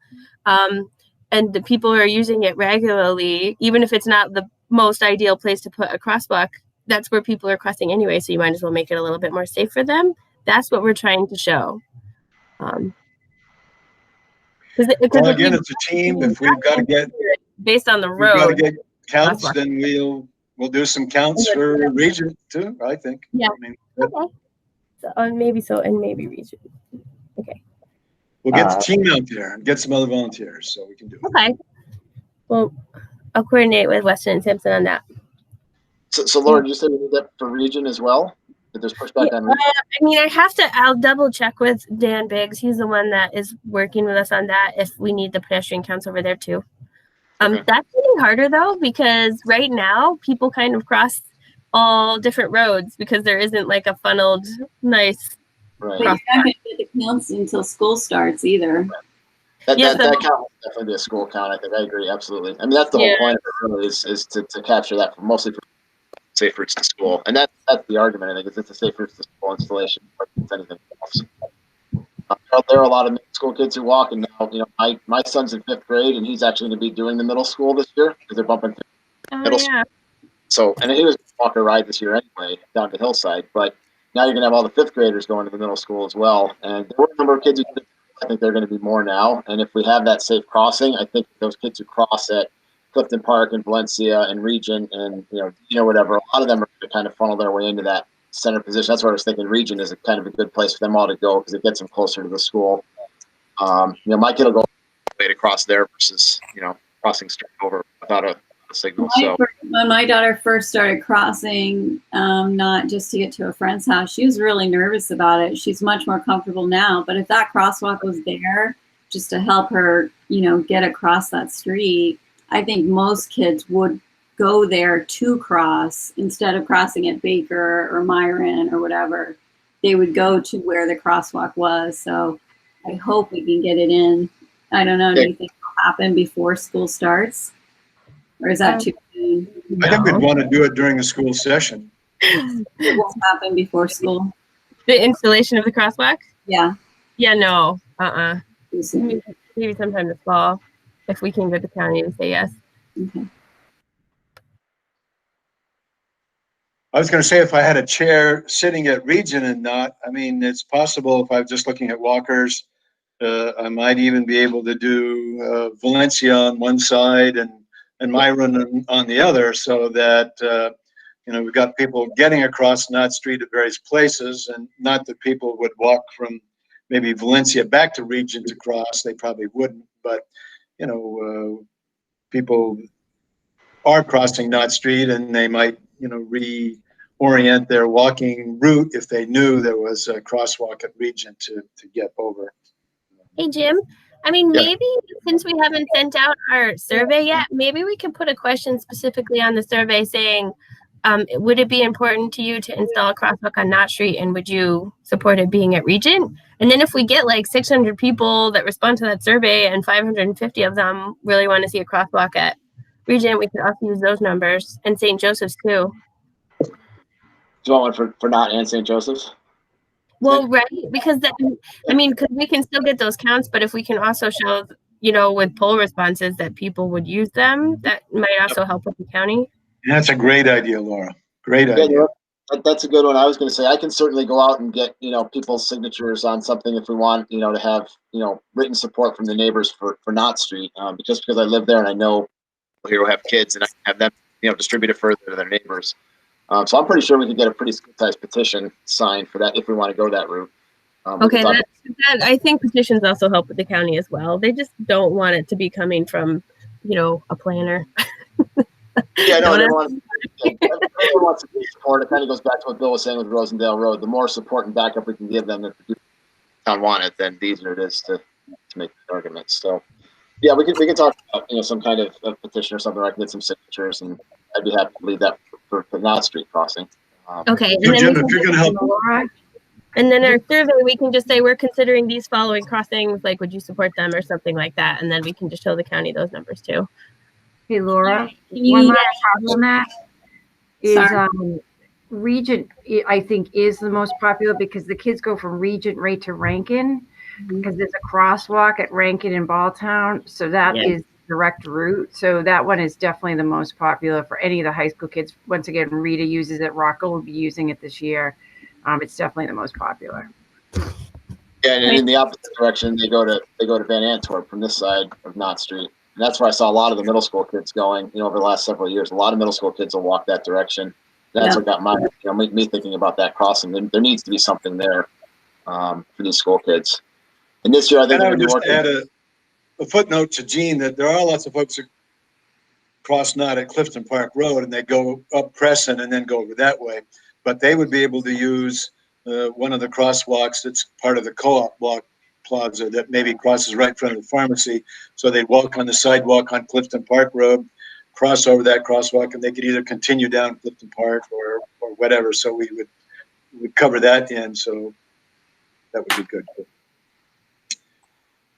and the people are using it regularly, even if it's not the most ideal place to put a crosswalk, that's where people are crossing anyway. So you might as well make it a little bit more safe for them. That's what we're trying to show. Well, again, it's a team. If we've got to get based on the if we've got to road get counts, then we'll do some counts for Regent too. I think. Yeah. I mean, okay. So maybe so, and maybe Regent. Okay. We'll get the team out there and get some other volunteers so we can do it. Okay. Well, I'll coordinate with Weston and Sampson on that. So Laura, did you say we need that for Region as well? That there's pushback on Region? I'll double check with Dan Biggs. He's the one that is working with us on that if we need the pedestrian counts over there too. Okay. That's getting harder though, because right now people kind of cross all different roads because there isn't like a funneled nice. Right. But you're not going to get the counts until school starts either. That count will definitely be a school count. I think I agree absolutely. I mean, that's the whole point of it, is to capture that mostly for safe routes to school, and that's the argument. I think it's a safe routes to school installation more than anything else. There are a lot of middle school kids who walk, and now my son's in 5th grade, and he's actually going to be doing the middle school this year because they're bumping middle school. So, and he was walk or ride this year anyway down to Hillside, but now you're going to have all the 5th graders going to the middle school as well. And there were a number of kids who did. I think they're going to be more now. And if we have that safe crossing, I think those kids who cross at Clifton Park and Valencia and Regent and, whatever, a lot of them are going to kind of funnel their way into that center position. That's what I was thinking. Regent is a kind of a good place for them all to go because it gets them closer to the school. My kid will go to cross there versus, crossing straight over without a signal. When my daughter first started crossing, not just to get to a friend's house, she was really nervous about it. She's much more comfortable now. But if that crosswalk was there just to help her, get across that street, I think most kids would go there to cross instead of crossing at Baker or Myron or whatever. They would go to where the crosswalk was. So I hope we can get it in. I don't know. Do you think it'll happen before school starts? Or is that too soon? I think we'd want to do it during the school session. It won't happen before school. The installation of the crosswalk? Yeah. Yeah, no. Maybe sometime this fall, if we can get the county to say yes. Okay. I was going to say, if I had a chair sitting at Regent and not, I mean, it's possible if I'm just looking at walkers, I might even be able to do Valencia on one side and Myron on the other, so that we've got people getting across Knott Street at various places, and not that people would walk from maybe Valencia back to Regent to cross. They probably wouldn't, but people are crossing Knott Street, and they might reorient their walking route if they knew there was a crosswalk at Regent to get over. Hey, Jim. Maybe since we haven't sent out our survey yet, maybe we could put a question specifically on the survey saying, would it be important to you to install a crosswalk on Knott Street, and would you support it being at Regent? And then if we get like 600 people that respond to that survey and 550 of them really want to see a crosswalk at Regent, we could also use those numbers, and St. Joseph's too. Do you want one for Knott and St. Joseph's? Well, right, because because we can still get those counts, but if we can also show, with poll responses that people would use them, that might also help with the county. That's a great idea, Laura. Great Yeah, idea. that's a good one. I was going to say I can certainly go out and get people's signatures on something if we want to have written support from the neighbors for Knott Street, just because I live there and I know here will have kids and I can have them distribute it further to their neighbors. So I'm pretty sure we could get a pretty good sized petition signed for that if we want to go that route. Okay, I think petitions also help with the county as well. They just don't want it to be coming from, a planner. Yeah, no, everyone wants to support. It kind of goes back to what Bill was saying with Rosendale Road. The more support and backup we can give them, if the town want it, then the easier it is to make the arguments. So, yeah, we can talk about some kind of petition or something where I can get some signatures, and I'd be happy to lead that for the Knott Street crossing. Okay, So Jim, if you're going to help. And then our survey, we can just say we're considering these following crossings. Like, would you support them or something like that? And then we can just show the county those numbers too. Hey, Laura, one last problem that is Sorry. Regent, I think, is the most popular because the kids go from Regent right to Rankin because there's a crosswalk at Rankin and Balltown. So that is direct route. So that one is definitely the most popular for any of the high school kids. Once again, Rita uses it. Rocco will be using it this year. It's definitely the most popular. Yeah, and in the opposite direction, they go to Van Antwerp from this side of Knott Street. And that's where I saw a lot of the middle school kids going, over the last several years. A lot of middle school kids will walk that direction. That's what got me thinking about that crossing. There needs to be something there for these school kids. And this year, I think I would just add a footnote to Gene that there are lots of folks that cross Knott at Clifton Park Road and they go up Crescent and then go over that way. But they would be able to use one of the crosswalks that's part of the co-op block plaza that maybe crosses right in front of the pharmacy. So they'd walk on the sidewalk on Clifton Park Road, cross over that crosswalk, and they could either continue down Clifton Park or whatever. So we would cover that in. So that would be good.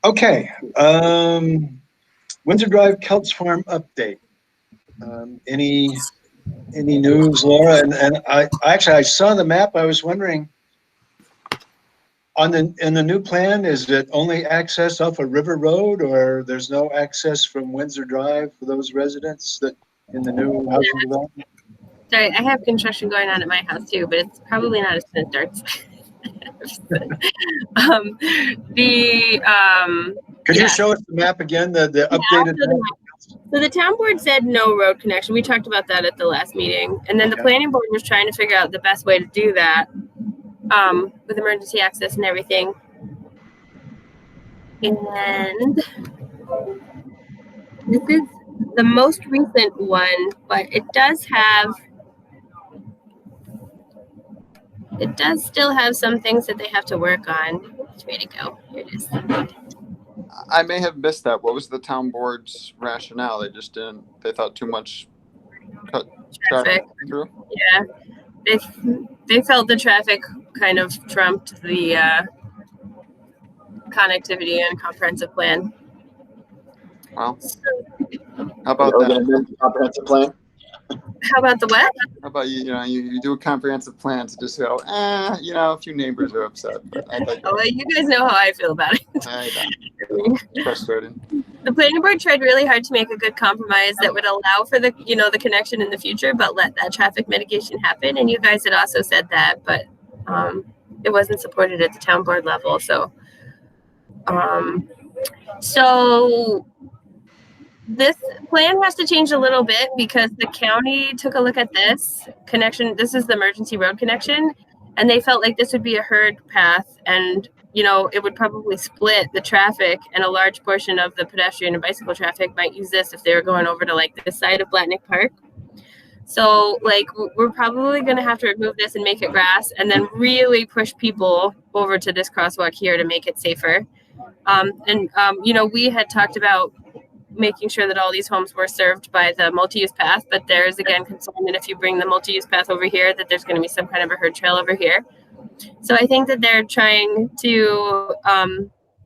Okay. Windsor Drive Kelts Farm update. Any news, Laura? And I saw the map. I was wondering, in the new plan, is it only access off a river road, or there's no access from Windsor Drive for those residents that in the new housing development? Sorry, I have construction going on at my house too, but it's probably not as soon as starts. Could you show us the map again, the updated map? So the town board said no road connection. We talked about that at the last meeting. And then the planning board was trying to figure out the best way to do that with emergency access and everything. And this is the most recent one, but it does still have some things that they have to work on. Which way to go? Here it is. I may have missed that. What was the town board's rationale? They thought too much traffic through? Yeah. They felt the traffic kind of trumped the connectivity and comprehensive plan. Well, how about that? Comprehensive plan? How about the what? How about you do a comprehensive plan to just go, a few neighbors are upset. But well, you guys know how I feel about it. It's frustrating. The planning board tried really hard to make a good compromise that would allow for the connection in the future, but let that traffic mitigation happen. And you guys had also said that, but it wasn't supported at the town board level. So this plan has to change a little bit because the county took a look at this connection. This is the emergency road connection, and they felt like this would be a herd path, and it would probably split the traffic, and a large portion of the pedestrian and bicycle traffic might use this if they were going over to this side of Blatnick Park. So we're probably going to have to remove this and make it grass, and then really push people over to this crosswalk here to make it safer. We had talked about making sure that all these homes were served by the multi-use path, but there's again concern that if you bring the multi-use path over here, that there's going to be some kind of a herd trail over here. So I think that they're trying to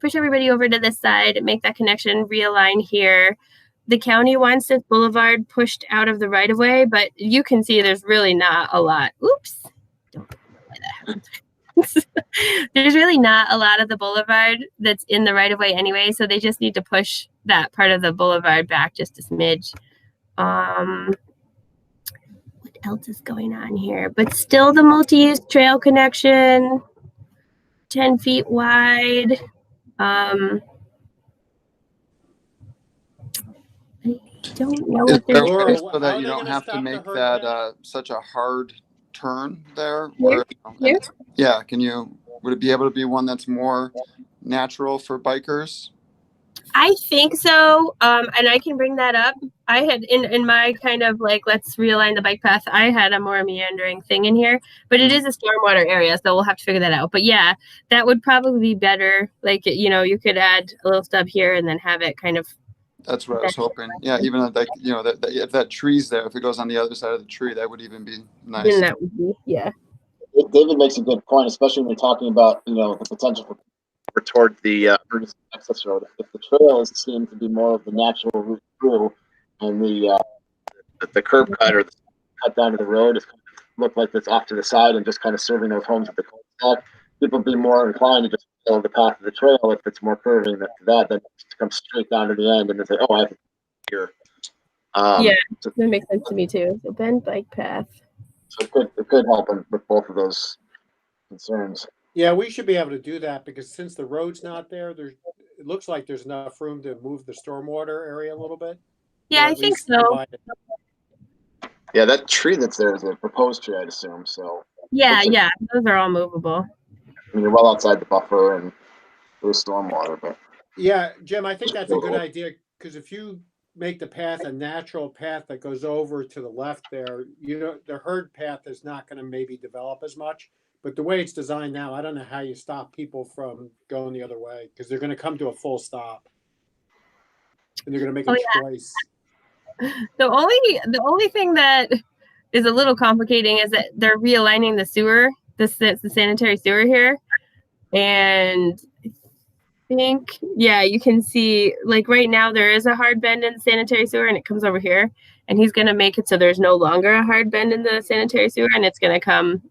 push everybody over to this side, make that connection, realign here. The county wants this boulevard pushed out of the right of way, but you can see there's really not a lot. Oops. Don't know why that happened. There's really not a lot of the boulevard that's in the right of way anyway, so they just need to push that part of the boulevard back just a smidge. else is going on here? But still the multi-use trail connection, 10 feet wide. I don't know Is if there there's a Laura, way how so are that you they don't gonna have to stop the make herd that count? such a hard turn there? Here? Here? Yeah, would it be able to be one that's more natural for bikers? I think so. And I can bring that up. I had in my kind of like, let's realign the bike path, I had a more meandering thing in here, but it is a stormwater area, so we'll have to figure that out. But yeah, that would probably be better. Like, you know, you could add a little stub here and then have it kind of. That's what I was hoping. Yeah, even like, you know, that if that tree's there, if it goes on the other side of the tree, that would even be nice. Then that would be, yeah. David makes a good point, especially when you're talking about, you know, the potential for toward the emergency access road. If the trails seem to be more of the natural route through, and the curb cut or the cut down to the road is kind of look like it's off to the side and just kind of serving those homes at the cul-de-sac, people be more inclined to just follow the path of the trail if it's more curving than than to come straight down to the end and then say, oh, I have to here. Yeah, so, that makes sense to me too. So bend bike path. so it could help with both of those concerns. Yeah, we should be able to do that because since the road's not there, it looks like there's enough room to move the stormwater area a little bit. Yeah, Or I at think least so. divide it. Yeah, that tree that's there is a proposed tree, I'd assume. So Yeah, looks like- yeah, those are all movable. I mean, you're well outside the buffer and there's stormwater, but Yeah, Jim, I think that's a good idea because if you make the path a natural path that goes over to the left there, you know, the herd path is not going to maybe develop as much. But the way it's designed now, I don't know how you stop people from going the other way because they're going to come to a full stop and they're going to make a choice. The only thing that is a little complicating is that they're realigning the sewer, the sanitary sewer here, and I think, yeah, you can see like right now there is a hard bend in the sanitary sewer and it comes over here, and he's gonna make it so there's no longer a hard bend in the sanitary sewer and it's gonna come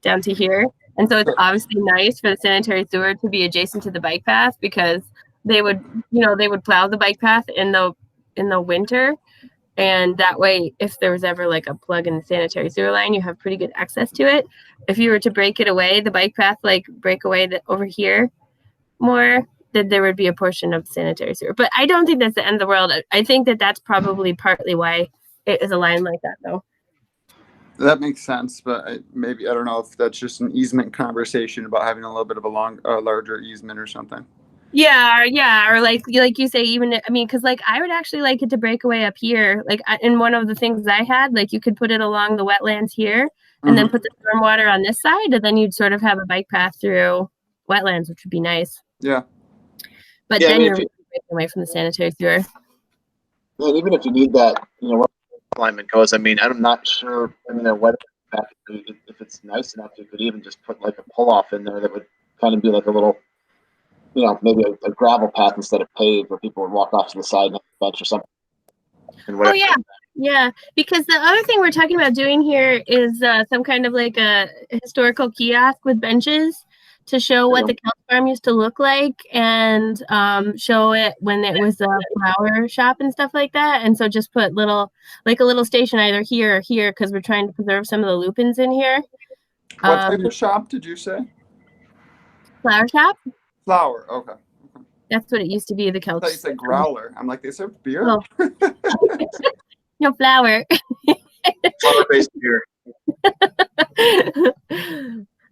down to here. And so it's obviously nice for the sanitary sewer to be adjacent to the bike path because they would plow the bike path in the winter. And that way, if there was ever like a plug in the sanitary sewer line, you have pretty good access to it. If you were to break it away, the bike path, like break away over here more, then there would be a portion of the sanitary sewer. But I don't think that's the end of the world. I think that that's probably partly why it is aligned like that, though. That makes sense, but I don't know if that's just an easement conversation about having a little bit of a larger easement or something. Yeah, or like you say, even I mean, because like I would actually like it to break away up here. Like in one of the things I had, like you could put it along the wetlands here, and then put the stormwater on this side, and then you'd sort of have a bike path through wetlands, which would be nice. Yeah. But yeah, then I mean, you're breaking away from the sanitary sewer. and even if you need that, you know, where alignment goes. I mean, I'm not sure. I mean, if it's nice enough, you could even just put like a pull off in there that would kind of be like a little, you know, maybe a gravel path instead of paved, where people would walk off to the side and bench or something. Oh yeah, because the other thing we're talking about doing here is some kind of like a historical kiosk with benches to show what the Kelch Farm used to look like and show it when it was a flower shop and stuff like that. And so just put a little station either here or here because we're trying to preserve some of the lupins in here. What type of shop did you say? Flower shop. Flower. Okay. That's what it used to be. The Kelch. I thought you said growler. I'm like, they serve beer. Oh. No flower. Flower-based beer.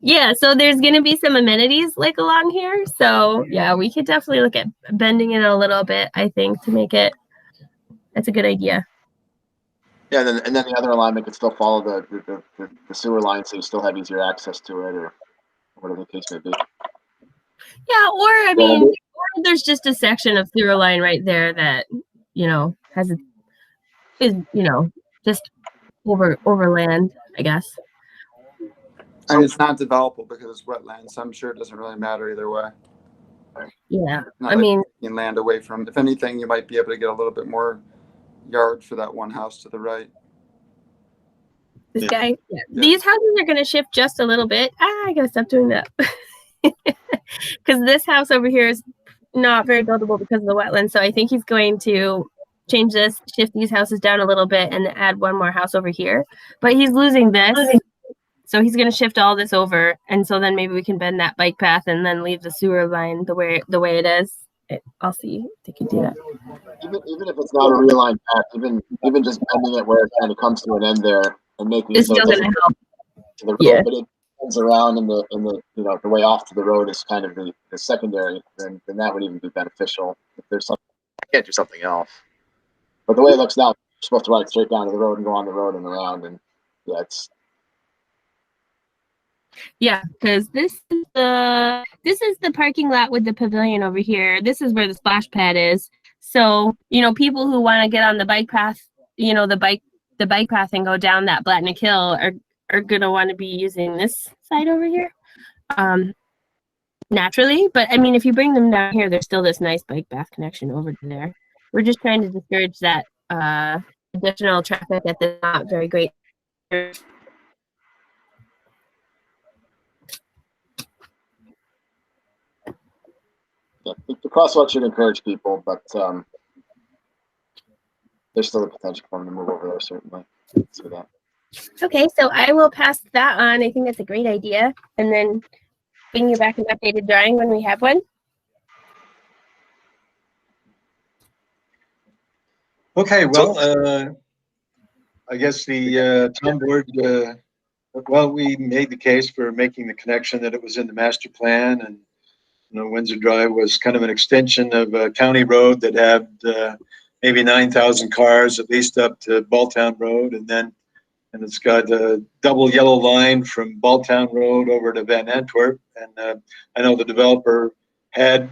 Yeah, so there's going to be some amenities like along here. So yeah, we could definitely look at bending it a little bit, I think, to make it, that's a good idea. Yeah, and then the other alignment could still follow the sewer line, so you still have easier access to it, or whatever the case may be. Yeah, or I mean, or there's just a section of sewer line right there that, you know, is, you know, just overland, I guess. I mean, it's not developable because it's wetlands, so I'm sure it doesn't really matter either way. Yeah, Not I like mean, taking land away from. If anything, you might be able to get a little bit more yard for that one house to the right. this guy, these houses are going to shift just a little bit. I gotta stop doing that. Because this house over here is not very buildable because of the wetlands. So I think he's going to change this, shift these houses down a little bit, and add one more house over here. But he's losing this, so he's going to shift all this over, and so then maybe we can bend that bike path and then leave the sewer line the way it is. I'll see if they can do that. Even if it's not a realigned path, even just bending it where it kind of comes to an end there and making It's it so still it going doesn't to help. to the road, Yeah. but it comes around in the the way off to the road is kind of the secondary, then that would even be beneficial if there's something. I can't do something else. But the way it looks now, you're supposed to ride straight down to the road and go on the road and around, and yeah, it's Yeah, because this is the parking lot with the pavilion over here. This is where the splash pad is. So, people who want to get on the bike path, the bike path and go down that Blatnick Hill are gonna want to be using this side over here. Naturally, but I mean, if you bring them down here, there's still this nice bike path connection over to there. We're just trying to discourage that additional traffic at the not very great. yeah, the crosswalk should encourage people, but there's still a potential for them to move over there, certainly. See that. Okay, so I will pass that on. I think that's a great idea, and then bring you back an updated drawing when we have one. Okay, well, I guess the town board, we made the case for making the connection that it was in the master plan, and Windsor Drive was kind of an extension of a county road that had maybe 9,000 cars, at least up to Balltown Road, and it's got a double yellow line from Balltown Road over to Van Antwerp, and I know the developer had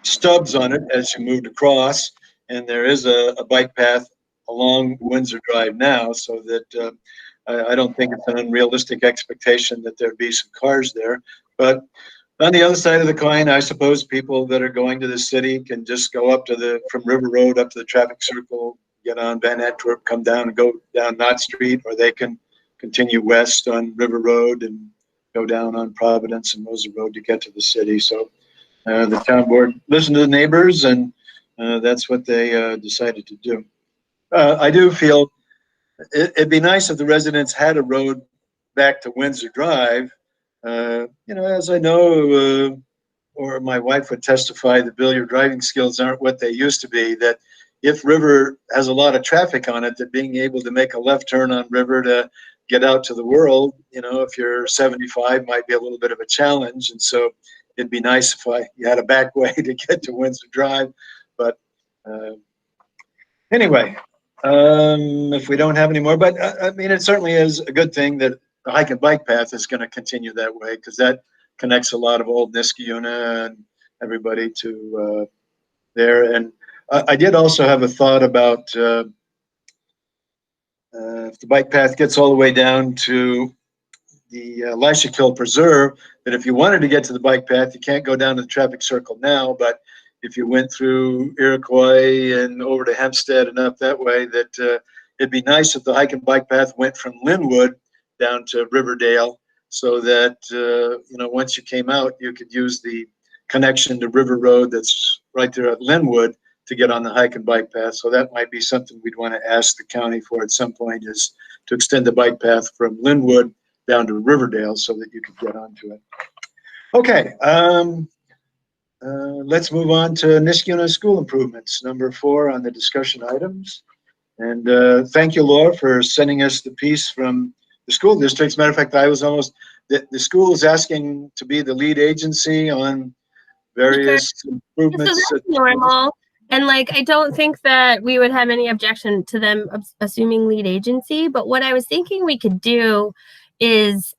stubs on it as you moved across, and there is a bike path along Windsor Drive now, so that I don't think it's an unrealistic expectation that there'd be some cars there. But on the other side of the coin, I suppose people that are going to the city can just go up to from River Road up to the traffic circle, get on Van Antwerp, come down and go down Knott Street, or they can continue west on River Road and go down on Providence and Moser Road to get to the city. So the town board listened to the neighbors, and that's what they decided to do. I do feel it'd be nice if the residents had a road back to Windsor Drive. As I know, or my wife would testify that, Bill, your driving skills aren't what they used to be, that if River has a lot of traffic on it, that being able to make a left turn on River to get out to the world, if you're 75, might be a little bit of a challenge. And so it'd be nice if you had a back way to get to Windsor Drive. But anyway, if we don't have any more, but I mean, it certainly is a good thing that the hike and bike path is going to continue that way, because that connects a lot of old Niskayuna and everybody to there. And I did also have a thought about if the bike path gets all the way down to the Lishakill Preserve, that if you wanted to get to the bike path, you can't go down to the traffic circle now, but if you went through Iroquois and over to Hempstead and up that way, that it'd be nice if the hike and bike path went from Linwood down to Riverdale, so that once you came out, you could use the connection to River Road that's right there at Linwood to get on the hike and bike path. So that might be something we'd want to ask the county for at some point, is to extend the bike path from Linwood down to Riverdale so that you could get onto it. Okay, let's move on to Niskayuna school improvements, number 4 on the discussion items. And thank you, Laura, for sending us the piece from the school district. As a matter of fact, I was almost, the school is asking to be the lead agency on various improvements. So that's normal. And I don't think that we would have any objection to them assuming lead agency. But what I was thinking we could do is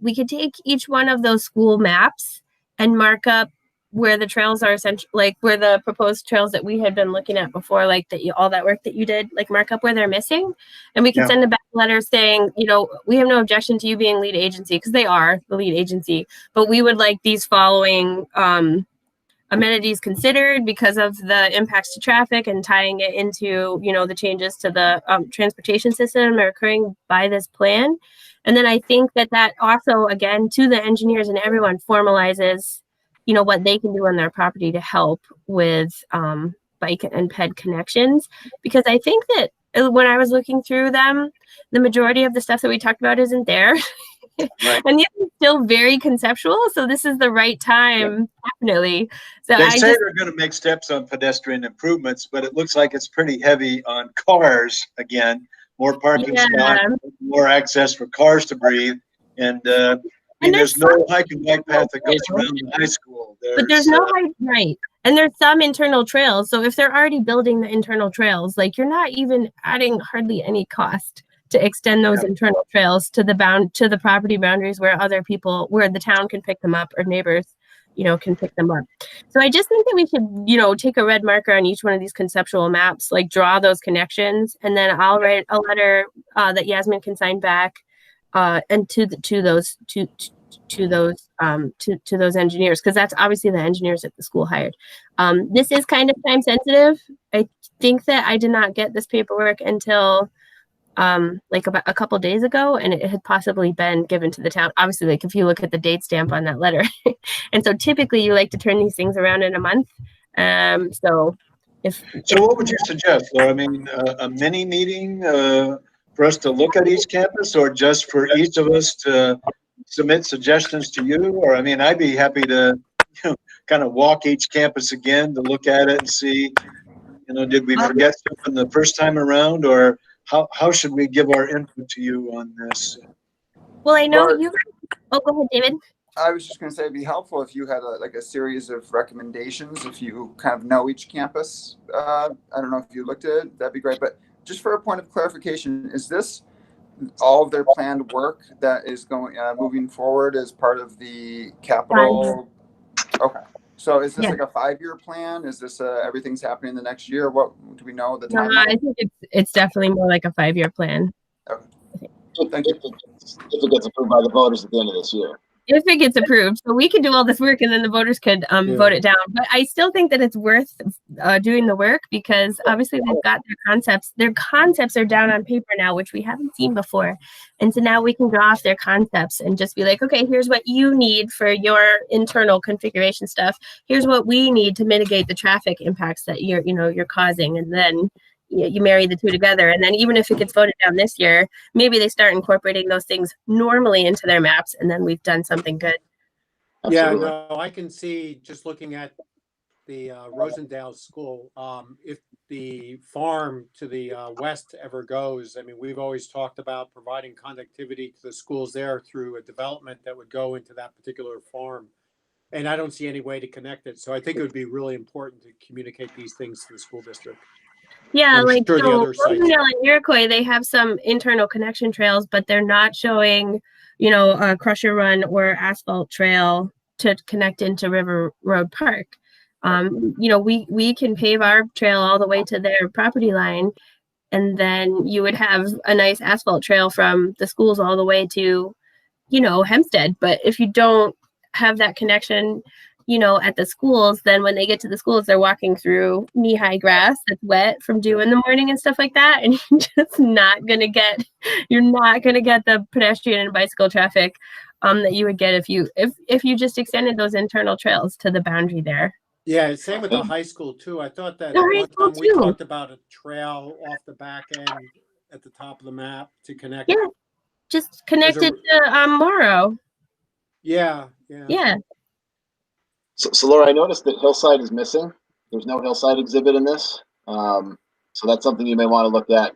we could take each one of those school maps and mark up where the trails are essentially, where the proposed trails that we had been looking at before, all that work that you did, mark up where they're missing. And we can send a back letter saying, we have no objection to you being lead agency, because they are the lead agency, but we would like these following amenities considered because of the impacts to traffic, and tying it into, the changes to the transportation system are occurring by this plan. And then I think that also, again, to the engineers and everyone, formalizes what they can do on their property to help with bike and ped connections, because I think that when I was looking through them, the majority of the stuff that we talked about isn't there. Right. And these are still very conceptual, so this is the right time, definitely. So They I say just, they're going to make steps on pedestrian improvements, but it looks like it's pretty heavy on cars again. More parking Yeah. spots, more access for cars to breathe. And I mean, there's there's no hike and bike path that goes around the high school. but there's no right. And there's some internal trails. So if they're already building the internal trails, like you're not even adding hardly any cost to extend those internal trails to the property boundaries where other people, where the town can pick them up or neighbors, can pick them up. So I just think that we should, take a red marker on each one of these conceptual maps, like draw those connections, and then I'll write a letter that Yasmin can sign back and to those engineers, because that's obviously the engineers that the school hired. This is kind of time sensitive. I think that I did not get this paperwork until like about a couple days ago, and it had possibly been given to the town. Obviously, like if you look at the date stamp on that letter. And so typically you like to turn these things around in a month. So what would you suggest, Laura? I mean, a mini meeting for us to look at each campus, or just for each of us to submit suggestions to you? Or, I mean, I'd be happy to kind of walk each campus again to look at it and see, did we forget something the first time around, or how should we give our input to you on this? Well, I know Laura, you. Oh, go ahead, David. I was just going to say it'd be helpful if you had a series of recommendations, if you kind of know each campus. I don't know if you looked at it, that'd be great. But just for a point of clarification, is this all of their planned work that is going moving forward as part of the capital? Okay. So is this like a 5-year plan? Is this everything's happening the next year? What do we know the timeline? No, I think it's definitely more like a 5-year plan. Okay. Thank you. If it gets approved by the voters at the end of this year. If it gets approved, so we could do all this work and then the voters could vote it down. But I still think that it's worth doing the work, because obviously they've got their concepts. Their concepts are down on paper now, which we haven't seen before. And so now we can draw off their concepts and just be like, okay, here's what you need for your internal configuration stuff. Here's what we need to mitigate the traffic impacts that you're causing. And then you marry the two together, and then even if it gets voted down this year, maybe they start incorporating those things normally into their maps, and then we've done something good. Yeah, no, I can see, just looking at the Rosendale School, if the farm to the west ever goes, I mean, we've always talked about providing connectivity to the schools there through a development that would go into that particular farm. And I don't see any way to connect it. So I think it would be really important to communicate these things to the school district. Yeah, I'm like sure the so other sites- Rosendale and Iroquois, they have some internal connection trails, but they're not showing, a crusher run or asphalt trail to connect into River Road Park. We can pave our trail all the way to their property line, and then you would have a nice asphalt trail from the schools all the way to, Hempstead. But if you don't have that connection, at the schools, then when they get to the schools, they're walking through knee-high grass that's wet from dew in the morning and stuff like that. And you're not gonna get the pedestrian and bicycle traffic that you would get if you just extended those internal trails to the boundary there. Yeah, same with the high school too. I thought that The high one school time we too. talked about a trail off the back end at the top of the map to connect. Yeah, just connected to Morrow. Yeah. Yeah. So Laura, I noticed that Hillside is missing. There's no Hillside exhibit in this. So that's something you may want to look at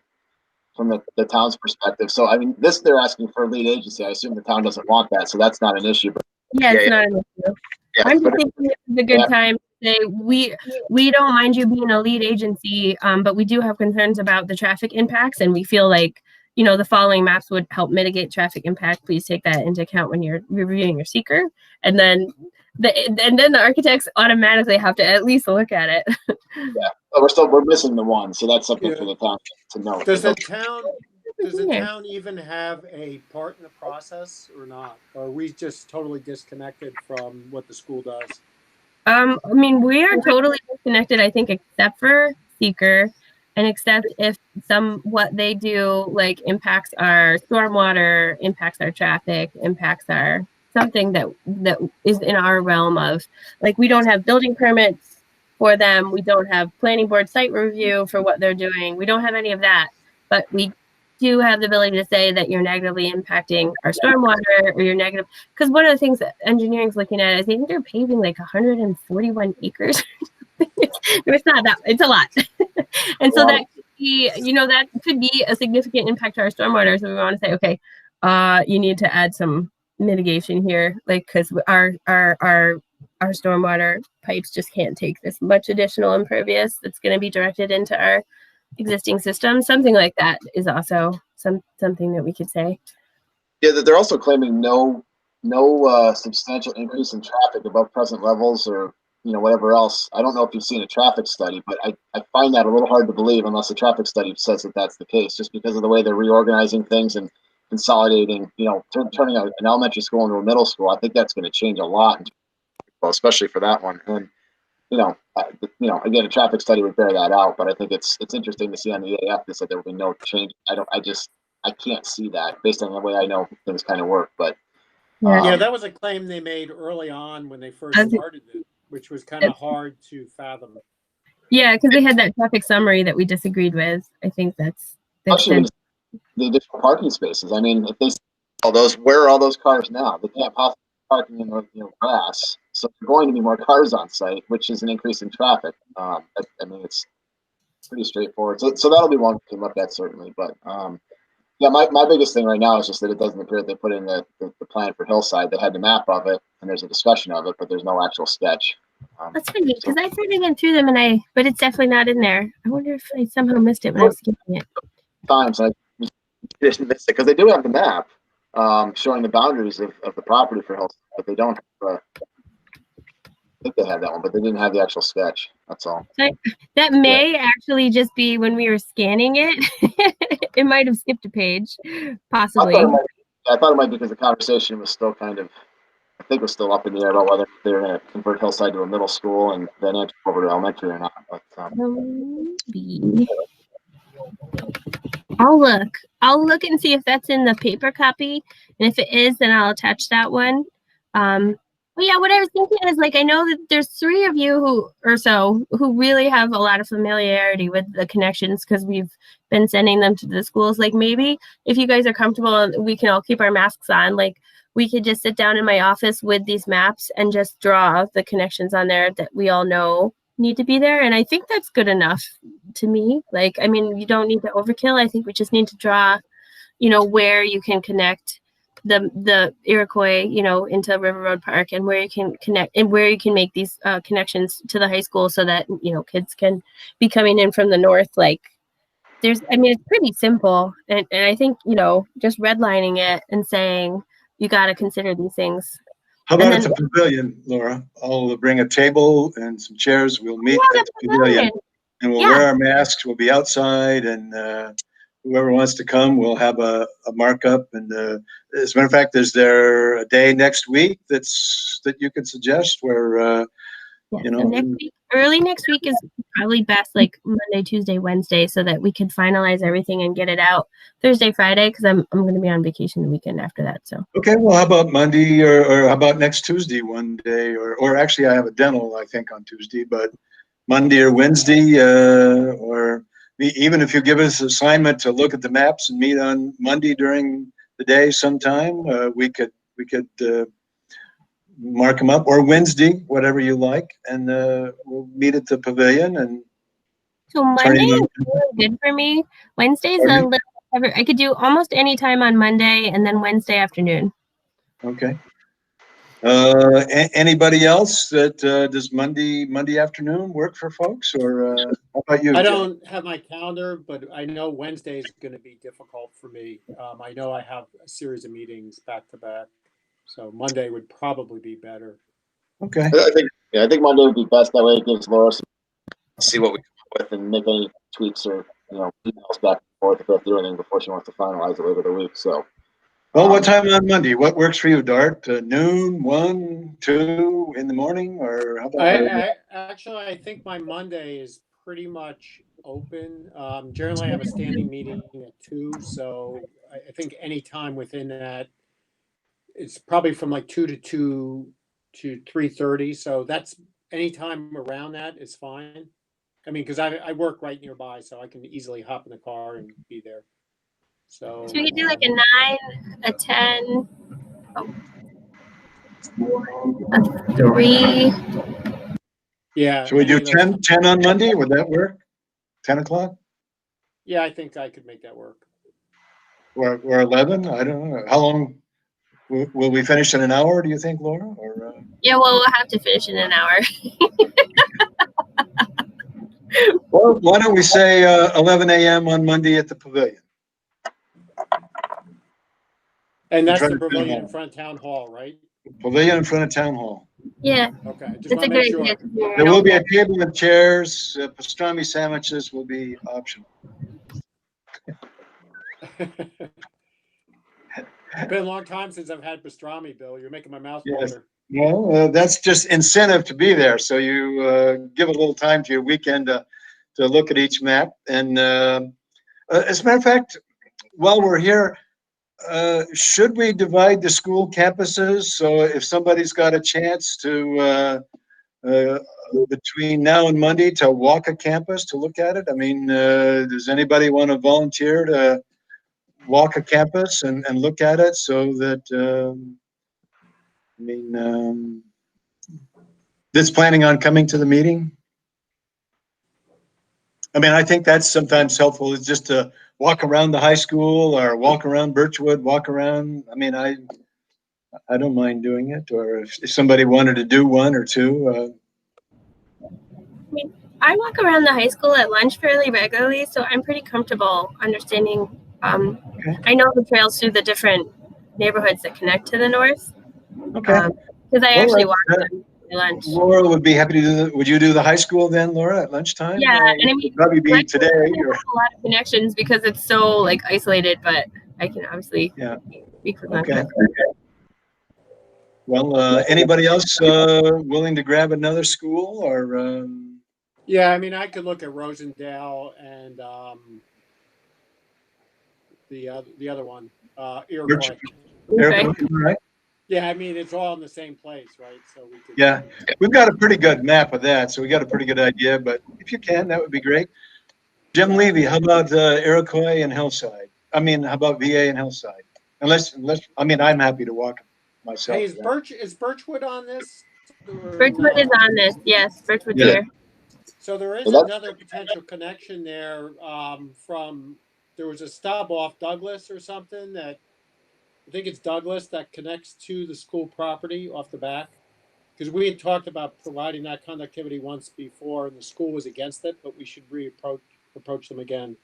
from the town's perspective. So, I mean, they're asking for a lead agency. I assume the town doesn't want that, so that's not an issue. But Yeah, it's not an issue. yeah, I'm just but thinking this is a good time to say we don't mind you being a lead agency, but we do have concerns about the traffic impacts, and we feel like the following maps would help mitigate traffic impact. Please take that into account when you're reviewing your seeker, and then the architects automatically have to at least look at it. we're missing the one, so that's something for the town to know. Does the town even have a part in the process or not? Or are we just totally disconnected from what the school does? I mean, we are totally disconnected, I think, except for seeker, and except if what they do like impacts our stormwater, impacts our traffic, impacts our something that is in our realm of, like, we don't have building permits for them. We don't have planning board site review for what they're doing. We don't have any of that, but we do have the ability to say that you're negatively impacting our stormwater, or you're negative. Because one of the things that engineering's looking at is they think they're paving like 141 acres. It's not that, it's a lot. And so that could be, that could be a significant impact to our stormwater. So we want to say, okay, you need to add some mitigation here, like, because our stormwater pipes just can't take this much additional impervious that's going to be directed into our existing system. Something like that is also something that we could say. Yeah, that they're also claiming no substantial increase in traffic above present levels, or whatever else. I don't know if you've seen a traffic study, but I find that a little hard to believe unless a traffic study says that that's the case, just because of the way they're reorganizing things and consolidating, turning an elementary school into a middle school. I think that's going to change a lot, especially for that one. And again, a traffic study would bear that out, but I think it's interesting to see on the EAF that said there will be no change. I can't see that based on the way I know things kind of work. But yeah, that was a claim they made early on when they first started it, which was kind of hard to fathom. Yeah, because they had that traffic summary that we disagreed with. I think that's actually the additional parking spaces. I mean, if they all those, where are all those cars now? They can't possibly be parking in the grass. So there's going to be more cars on site, which is an increase in traffic. I mean, it's pretty straightforward. So that'll be one we can look at, certainly. But yeah, my biggest thing right now is just that it doesn't appear they put in the plan for Hillside. They had the map of it, and there's a discussion of it, but there's no actual sketch. That's funny, because I started went through them, but it's definitely not in there. I wonder if I somehow missed it when I was skipping it. Times I just missed it, because they do have the map showing the boundaries of the property for Hillside, but they don't have I think they had that one, but they didn't have the actual sketch. That's all. That may actually just be when we were scanning it. It might have skipped a page, possibly. I thought it might be because the conversation was still I think was still up in the air about whether they were going to convert Hillside to a middle school and then enter over to elementary or not. But I'll look and see if that's in the paper copy, and if it is, then I'll attach that one. But yeah, what I was thinking is, like, I know that there's 3 of you who really have a lot of familiarity with the connections, because we've been sending them to the schools. Like, maybe if you guys are comfortable, we can all keep our masks on. Like, we could just sit down in my office with these maps and just draw the connections on there that we all know need to be there. And I think that's good enough to me. Like, I mean, you don't need to overkill. I think we just need to draw, where you can connect the Iroquois, into River Road Park, and where you can connect and where you can make these connections to the high school, so that, kids can be coming in from the north. Like, it's pretty simple. And I think, just redlining it and saying, you got to consider these things. How about at the pavilion, Laura? I'll bring a table and some chairs. We'll meet at the pavilion, and we'll wear our masks. We'll be outside, and whoever wants to come, we'll have a markup. And as a matter of fact, is there a day next week that you could suggest where early next week is probably best, like Monday, Tuesday, Wednesday, so that we can finalize everything and get it out Thursday, Friday, because I'm going to be on vacation the weekend after that. So okay, well, how about Monday, or how about next Tuesday one day, or actually I have a dental, I think, on Tuesday, but Monday or Wednesday, or even if you give us an assignment to look at the maps and meet on Monday during the day sometime, we could mark them up, or Wednesday, whatever you like, and we'll meet at the pavilion. And so Monday is really good for me. Wednesday's a little. I could do almost any time on Monday, and then Wednesday afternoon. Okay. Anybody else that does Monday afternoon work for folks, or how about you? I don't have my calendar, but I know Wednesday is going to be difficult for me. I know I have a series of meetings back to back, so Monday would probably be better. Okay. I think Monday would be best. That way, it gives Laura some see what we come up with and make any tweaks or emails back and forth if we have to do anything before she wants to finalize it later the week. So. Well, what time on Monday? What works for you, Dart? Noon, 1, 2 in the morning, or how about? I think my Monday is pretty much open. Generally, I have a standing meeting at 2, so I think any time within that, it's probably from like 2 to 3:30. So that's anytime around that is fine. I mean, because I work right nearby, so I can easily hop in the car and be there. So So we could do like a 9, a 10, a 3. yeah. Should we do any of those 10 on Monday? Would that work? 10 o'clock Yeah, I think I could make that work. or 11? I don't know. How long will we finish in an hour, do you think, Laura? Or Yeah, well, we'll have to finish in an hour. well, why don't we say 11 a.m. on Monday at the Pavilion? And that's Try the to do pavilion that. in front of Town Hall, right? Pavilion in front of Town Hall. Yeah, Okay, just it's want a to make good sure. idea. There will be a table with chairs. Pastrami sandwiches will be optional. Been a long time since I've had pastrami, Bill. You're making my mouth Yes. water. Well, that's just incentive to be there. So you give a little time to your weekend to look at each map. And as a matter of fact, while we're here, should we divide the school campuses? So if somebody's got a chance to between now and Monday to walk a campus to look at it, I mean, does anybody want to volunteer to walk a campus and look at it so that I mean, that's planning on coming to the meeting? I mean, I think that's sometimes helpful, is just to walk around the high school or walk around Birchwood, walk around. I mean, I don't mind doing it, or if somebody wanted to do one or two. I walk around the high school at lunch fairly regularly, so I'm pretty comfortable understanding. Okay. I know the trails through the different neighborhoods that connect to the north, Okay. because I All actually right. walk them at lunch. Laura would be happy to do that. Would you do the high school then, Laura, at lunchtime? Yeah, and I mean, Probably be Glencoe today. doesn't Or, have a lot of connections because it's so like isolated, but I can obviously speak for okay. Glencoe. Well, anybody else willing to grab another school or? Yeah, I mean, I could look at Rosendale and the other one, Iroquois. Okay. All right. Yeah, I mean, it's all in the same place, right? So we could. Yeah, we've got a pretty good map of that, so we got a pretty good idea. But if you can, that would be great. Jim Levy, how about Iroquois and Hillside? I mean, how about VA and Hillside? Unless, I mean, I'm happy to walk myself. Hey, is Birchwood on this? Birchwood is on this. Yes, Birchwood's Yeah. here. So there is Well, another potential connection there from, there was a stop off Douglas or something that, I think it's Douglas, that connects to the school property off the back. Because we had talked about providing that conductivity once before and the school was against it, but we should approach them again.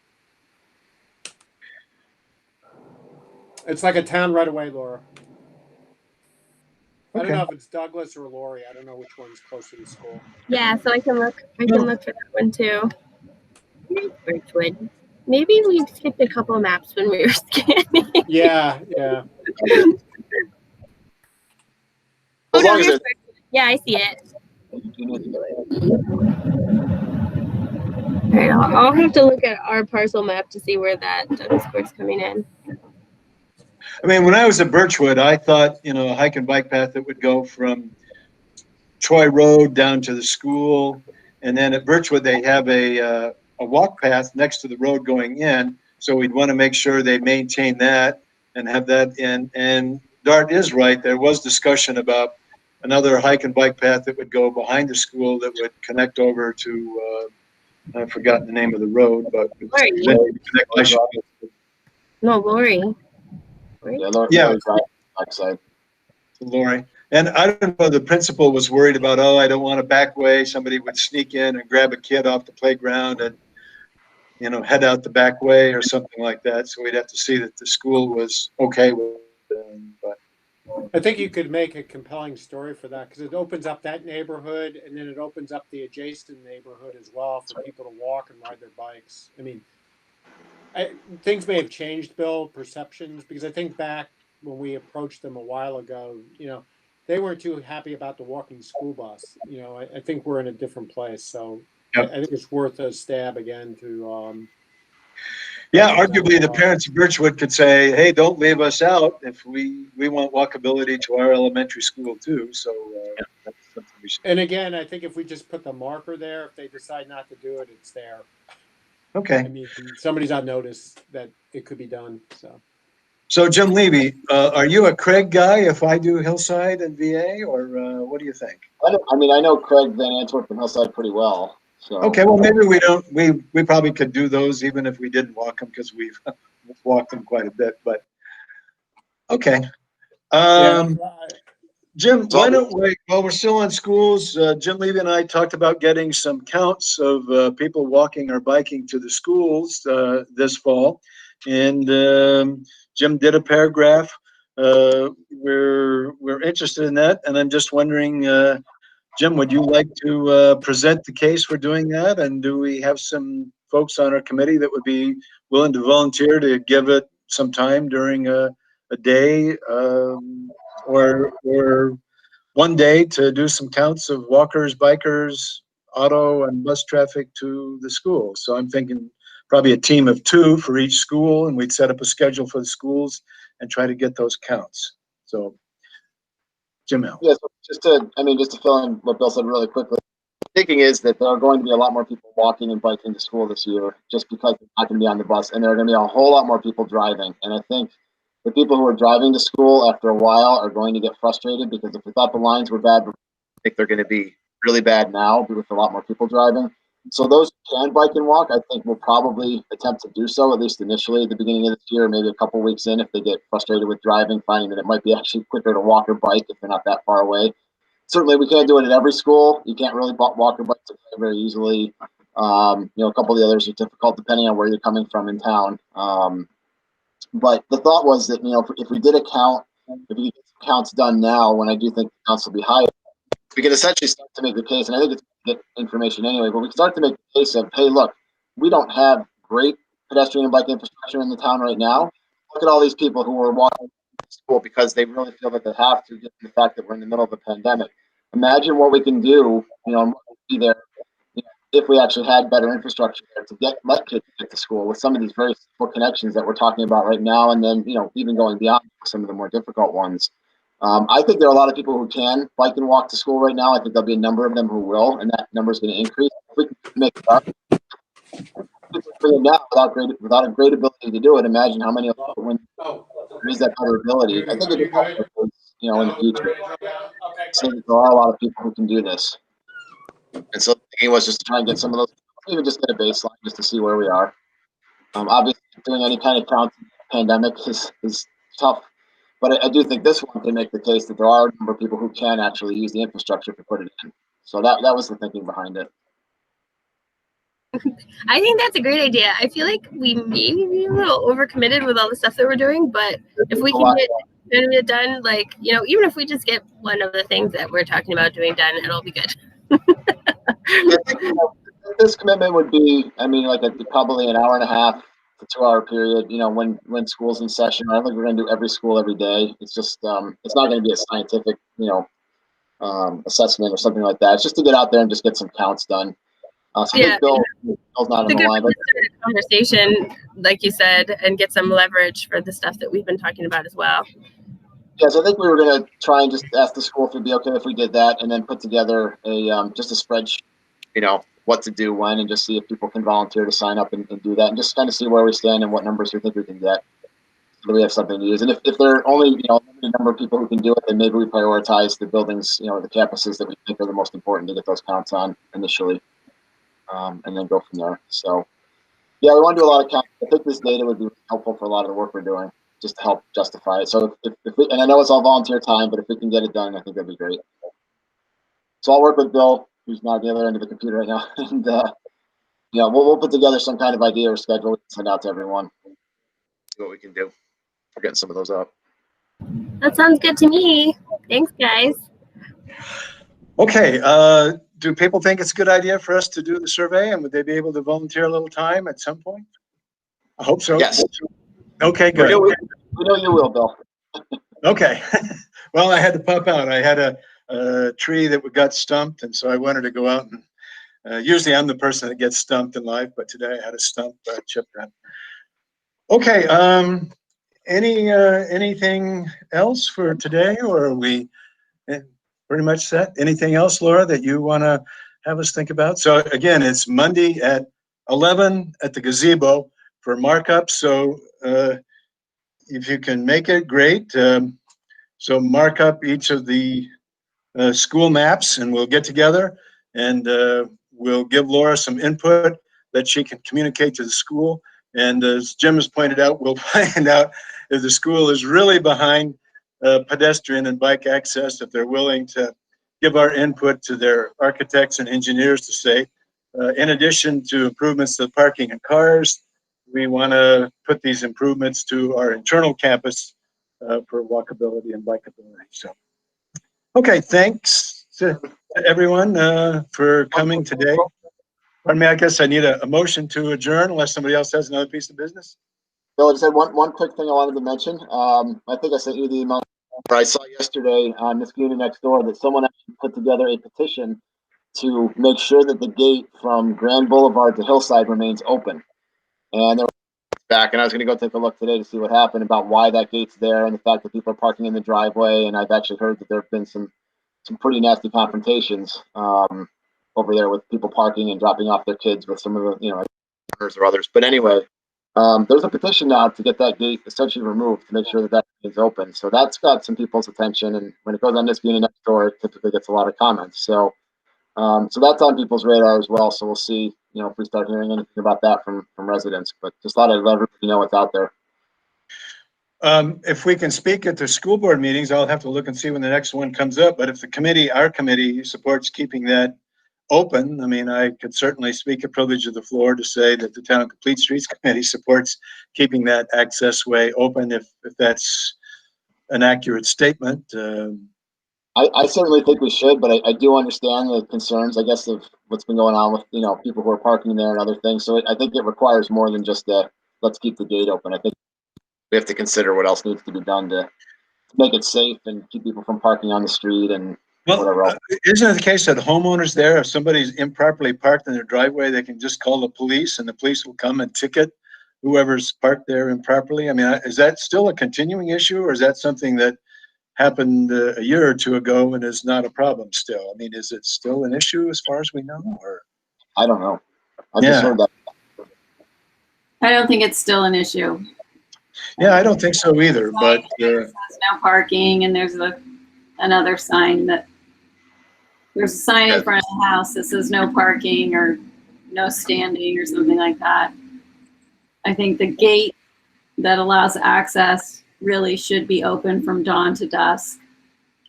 It's like a town right away, Laura. I don't Okay. know if it's Douglas or Laurie. I don't know which one's closer to the school. Yeah, so I can look for that one too. Birchwood. Maybe we skipped a couple maps when we were scanning. Yeah. Oh, As no, long as here's it- Birchwood. Yeah, I see it. All right, I'll have to look at our parcel map to see where that Douglas Court's coming in. I mean, when I was at Birchwood, I thought, a hike and bike path that would go from Troy Road down to the school. And then at Birchwood, they have a walk path next to the road going in. So we'd want to make sure they maintain that and have that in. And Dart is right. There was discussion about another hike and bike path that would go behind the school that would connect over to, I've forgotten the name of the road, but No, Lori. Yeah. Backside. Lori. And I don't know, the principal was worried about, I don't want a back way. Somebody would sneak in and grab a kid off the playground and, head out the back way or something like that. So we'd have to see that the school was okay with it. But I think you could make a compelling story for that because it opens up that neighborhood and then it opens up the adjacent neighborhood as well for people to walk and ride their bikes. I mean, things may have changed, Bill, perceptions, because I think back when we approached them a while ago, they weren't too happy about the walking school bus. I think we're in a different place. So Yep. I think it's worth a stab again to. Yeah, arguably the parents of Birchwood could say, hey, don't leave us out if we want walkability to our elementary school too. So that's something we should. And again, I think if we just put the marker there, if they decide not to do it, it's there. I Okay. mean, somebody's on notice that it could be done, so. So Jim Levy, are you a Craig guy if I do Hillside and VA, or what do you think? I mean, I know Craig Van Antwerp and Hillside pretty well. So. Okay, well, maybe we don't, we probably could do those even if we didn't walk them because we've walked them quite a bit, but okay. Jim, why don't we, while we're still on schools, Jim Levy and I talked about getting some counts of people walking or biking to the schools this fall. And Jim did a paragraph. We're interested in that. And I'm just wondering, Jim, would you like to present the case for doing that? And do we have some folks on our committee that would be willing to volunteer to give it some time during a day or one day to do some counts of walkers, bikers, auto and bus traffic to the school? So I'm thinking probably a team of 2 for each school, and we'd set up a schedule for the schools and try to get those counts. So Jim L. Yeah, so just to fill in what Bill said really quickly, the thinking is that there are going to be a lot more people walking and biking to school this year just because they're not going to be on the bus, and there are going to be a whole lot more people driving. And I think the people who are driving to school after a while are going to get frustrated because if we thought the lines were bad, I think they're going to be really bad now with a lot more people driving. So those who can bike and walk, I think will probably attempt to do so, at least initially at the beginning of this year, maybe a couple weeks in if they get frustrated with driving, finding that it might be actually quicker to walk or bike if they're not that far away. Certainly, we can't do it at every school. You can't really walk or bike very easily. A couple of the others are difficult depending on where you're coming from in town. But the thought was that, if we did a count, if you get counts done now, when I do think the counts will be higher, we can essentially start to make the case, and I think it's get information anyway, but we can start to make the case of, hey, look, we don't have great pedestrian and bike infrastructure in the town right now. Look at all these people who are walking to school because they really feel that they have to, given the fact that we're in the middle of a pandemic. Imagine what we can do, and what would be there if we actually had better infrastructure there to let kids get to school with some of these very simple connections that we're talking about right now, and then even going beyond some of the more difficult ones. I think there are a lot of people who can bike and walk to school right now. I think there'll be a number of them who will, and that number is going to increase. If we can make it up, now without a great ability to do it, imagine how many when there is that other ability. I think it could help us, in the future. So there are a lot of people who can do this. And so the thinking was just to try and get some of those, even just get a baseline just to see where we are. Obviously, doing any kind of count in the pandemic is tough. But I do think this one can make the case that there are a number of people who can actually use the infrastructure to put it in. So that was the thinking behind it. I think that's a great idea. I feel like we may be a little overcommitted with all the stuff that we're doing, but if we can get it done, even if we just get one of the things that we're talking about doing done, it'll be good. I think, this commitment would be, probably an hour and a half to 2 hour period, when school's in session. I don't think we're going to do every school every day. It's just, it's not going to be a scientific, assessment or something like that. It's just to get out there and just get some counts done. So yeah, Bill's not on the line. But start a conversation, like you said, and get some leverage for the stuff that we've been talking about as well. Yes, I think we were going to try and just ask the school if it'd be okay if we did that, and then put together just a spreadsheet, what to do when, and just see if people can volunteer to sign up and do that, and just kind of see where we stand and what numbers we think we can get, so that we have something to use. And if there are only a limited number of people who can do it, then maybe we prioritize the buildings, the campuses that we think are the most important to get those counts on initially, and then go from there. So yeah, we want to do a lot of counts. I think this data would be helpful for a lot of the work we're doing, just to help justify it. So if we, and I know it's all volunteer time, but if we can get it done, I think that'd be great. So I'll work with Bill, who's not at the other end of the computer right now, and we'll put together some kind of idea or schedule we can send out to everyone. See what we can do for getting some of those up. That sounds good to me. Thanks, guys. Okay. Do people think it's a good idea for us to do the survey, and would they be able to volunteer a little time at some point? I hope so. Yes. Okay, good. We know you will, Bill. Okay. Well, I had to pop out. I had a tree that got stumped, and so I wanted to go out and usually I'm the person that gets stumped in life, but today I had a stump chipped in. Okay, anything else for today, or are we pretty much set? Anything else, Laura, that you want to have us think about? So again, it's Monday at 11 at the gazebo for markup. So if you can make it, great. So mark up each of the school maps, and we'll get together and we'll give Laura some input that she can communicate to the school. And as Jim has pointed out, we'll find out if the school is really behind pedestrian and bike access, if they're willing to give our input to their architects and engineers to say, in addition to improvements to parking and cars, we want to put these improvements to our internal campus for walkability and bikeability. So, okay, thanks to everyone for coming today. Pardon me, I guess I need a motion to adjourn unless somebody else has another piece of business. Bill, I just had one quick thing I wanted to mention. I think I sent you the email I saw yesterday on this community next door that someone actually put together a petition to make sure that the gate from Grand Boulevard to Hillside remains open. And there was back, and I was going to go take a look today to see what happened about why that gate's there and the fact that people are parking in the driveway. And I've actually heard that there have been some pretty nasty confrontations over there with people parking and dropping off their kids with some of the, or others. But anyway, there's a petition now to get that gate essentially removed to make sure that that is open. So that's got some people's attention. And when it goes on this community next door, it typically gets a lot of comments. So so that's on people's radar as well. So we'll see, if we start hearing anything about that from residents. But just thought I'd let everybody know what's out there. If we can speak at the school board meetings, I'll have to look and see when the next one comes up. But if the committee, our committee, supports keeping that open, I mean, I could certainly speak a privilege of the floor to say that the Town Complete Streets Committee supports keeping that access way open, if that's an accurate statement. I certainly think we should, but I do understand the concerns, I guess, of what's been going on with, people who are parking there and other things. So I think it requires more than just let's keep the gate open. I think we have to consider what else needs to be done to make it safe and keep people from parking on the street and whatever else. Isn't it the case that homeowners there, if somebody's improperly parked in their driveway, they can just call the police and the police will come and ticket whoever's parked there improperly? I mean, is that still a continuing issue, or is that something that happened a year or two ago and is not a problem still? I mean, is it still an issue as far as we know, or? I don't know. I just heard that. I don't think it's still an issue. Yeah, I don't think so either, but there's no parking, and there's another sign that there's a sign in front of the house that says no parking or no standing or something like that. I think the gate that allows access really should be open from dawn to dusk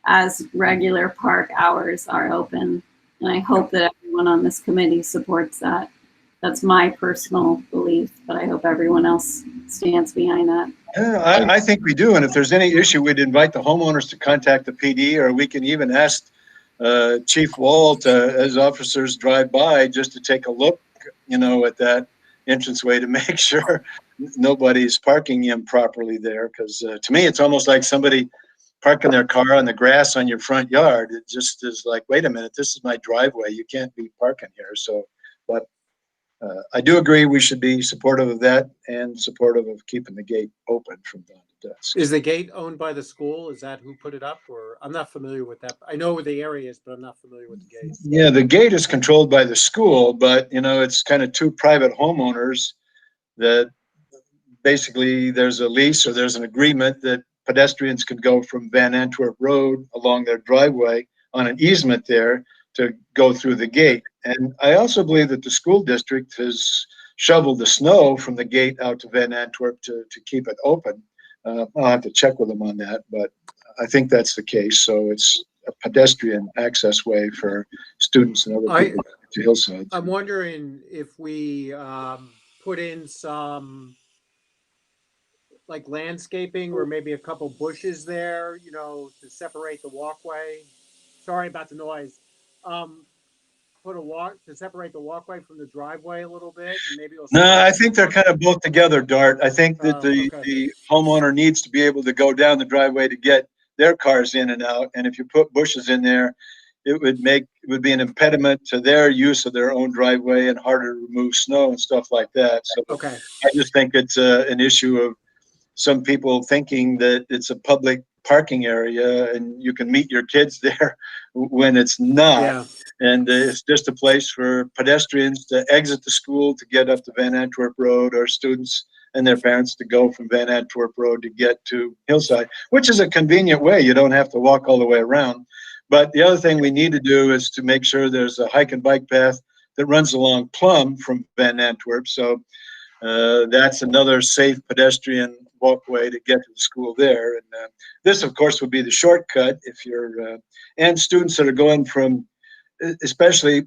as regular park hours are open. And I hope that everyone on this committee supports that. That's my personal belief, but I hope everyone else stands behind that. Yeah, I think we do. And if there's any issue, we'd invite the homeowners to contact the PD, or we can even ask Chief Wall to, as officers drive by, just to take a look, at that entranceway to make sure nobody's parking improperly there. Because to me, it's almost like somebody parking their car on the grass on your front yard. It just is like, wait a minute, this is my driveway. You can't be parking here. So, but I do agree we should be supportive of that and supportive of keeping the gate open from dawn to dusk. Is the gate owned by the school? Is that who put it up? Or I'm not familiar with that. I know where the area is, but I'm not familiar with the gate. Yeah, the gate is controlled by the school, but it's kind of two private homeowners that basically there's a lease or there's an agreement that pedestrians can go from Van Antwerp Road along their driveway on an easement there to go through the gate. And I also believe that the school district has shoveled the snow from the gate out to Van Antwerp to keep it open. I'll have to check with them on that, but I think that's the case. So it's a pedestrian access way for students and other people to Hillside. I'm wondering if we put in some like landscaping or maybe a couple bushes there, to separate the walkway. Sorry about the noise. To separate the walkway from the driveway a little bit, and maybe it'll. No, I think they're kind of both together, Dart. I think that the homeowner needs to be able to go down the driveway to get their cars in and out. And if you put bushes in there, it would make would be an impediment to their use of their own driveway and harder to remove snow and stuff like that. So Okay. I just think it's an issue of some people thinking that it's a public parking area and you can meet your kids there when it's not. Yeah. And it's just a place for pedestrians to exit the school to get up to Van Antwerp Road, or students and their parents to go from Van Antwerp Road to get to Hillside, which is a convenient way. You don't have to walk all the way around. But the other thing we need to do is to make sure there's a hike and bike path that runs along Plum from Van Antwerp. So that's another safe pedestrian walkway to get to the school there. And this, of course, would be the shortcut if you're, and students that are going from, especially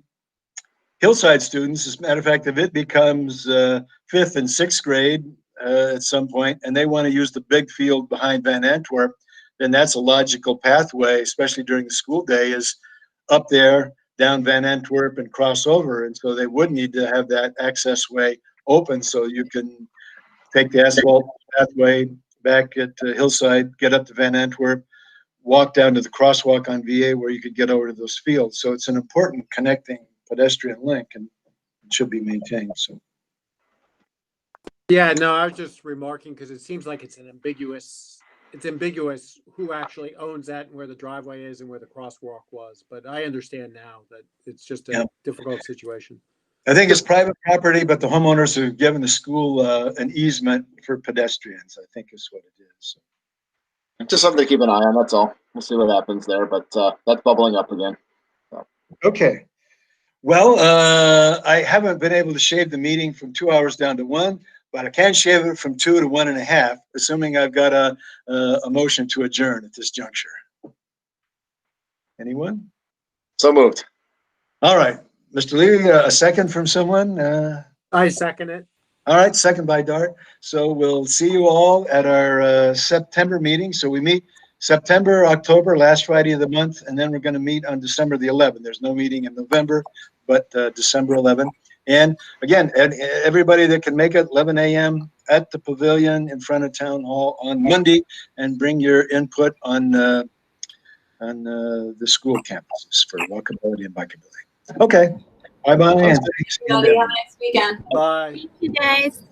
Hillside students. As a matter of fact, if it becomes 5th and 6th grade at some point, and they want to use the big field behind Van Antwerp, then that's a logical pathway, especially during the school day, is up there, down Van Antwerp and cross over. And so they would need to have that access way open so you can take the asphalt pathway back at Hillside, get up to Van Antwerp, walk down to the crosswalk on VA where you could get over to those fields. So it's an important connecting pedestrian link, and it should be maintained. So. Yeah, no, I was just remarking because it seems like it's ambiguous who actually owns that and where the driveway is and where the crosswalk was. But I understand now that it's just a difficult situation. I think it's private property, but the homeowners have given the school an easement for pedestrians, I think is what it is. Just something to keep an eye on, that's all. We'll see what happens there, but that's bubbling up again. So. Okay. Well, I haven't been able to shave the meeting from 2 hours down to 1, but I can shave it from 2 to 1.5, assuming I've got a motion to adjourn at this juncture. Anyone? So moved. All right. Mr. Lee, a second from someone? I second it. All right, second by Dart. So we'll see you all at our September meeting. So we meet September, October, last Friday of the month, and then we're going to meet on December the 11th. There's no meeting in November, but December 11th. And again, everybody that can make it, 11 a.m. at the pavilion in front of Town Hall on Monday, and bring your input on the school campuses for walkability and bikeability. Okay. Bye-bye. Everybody have a nice weekend. Bye. Thank you, guys.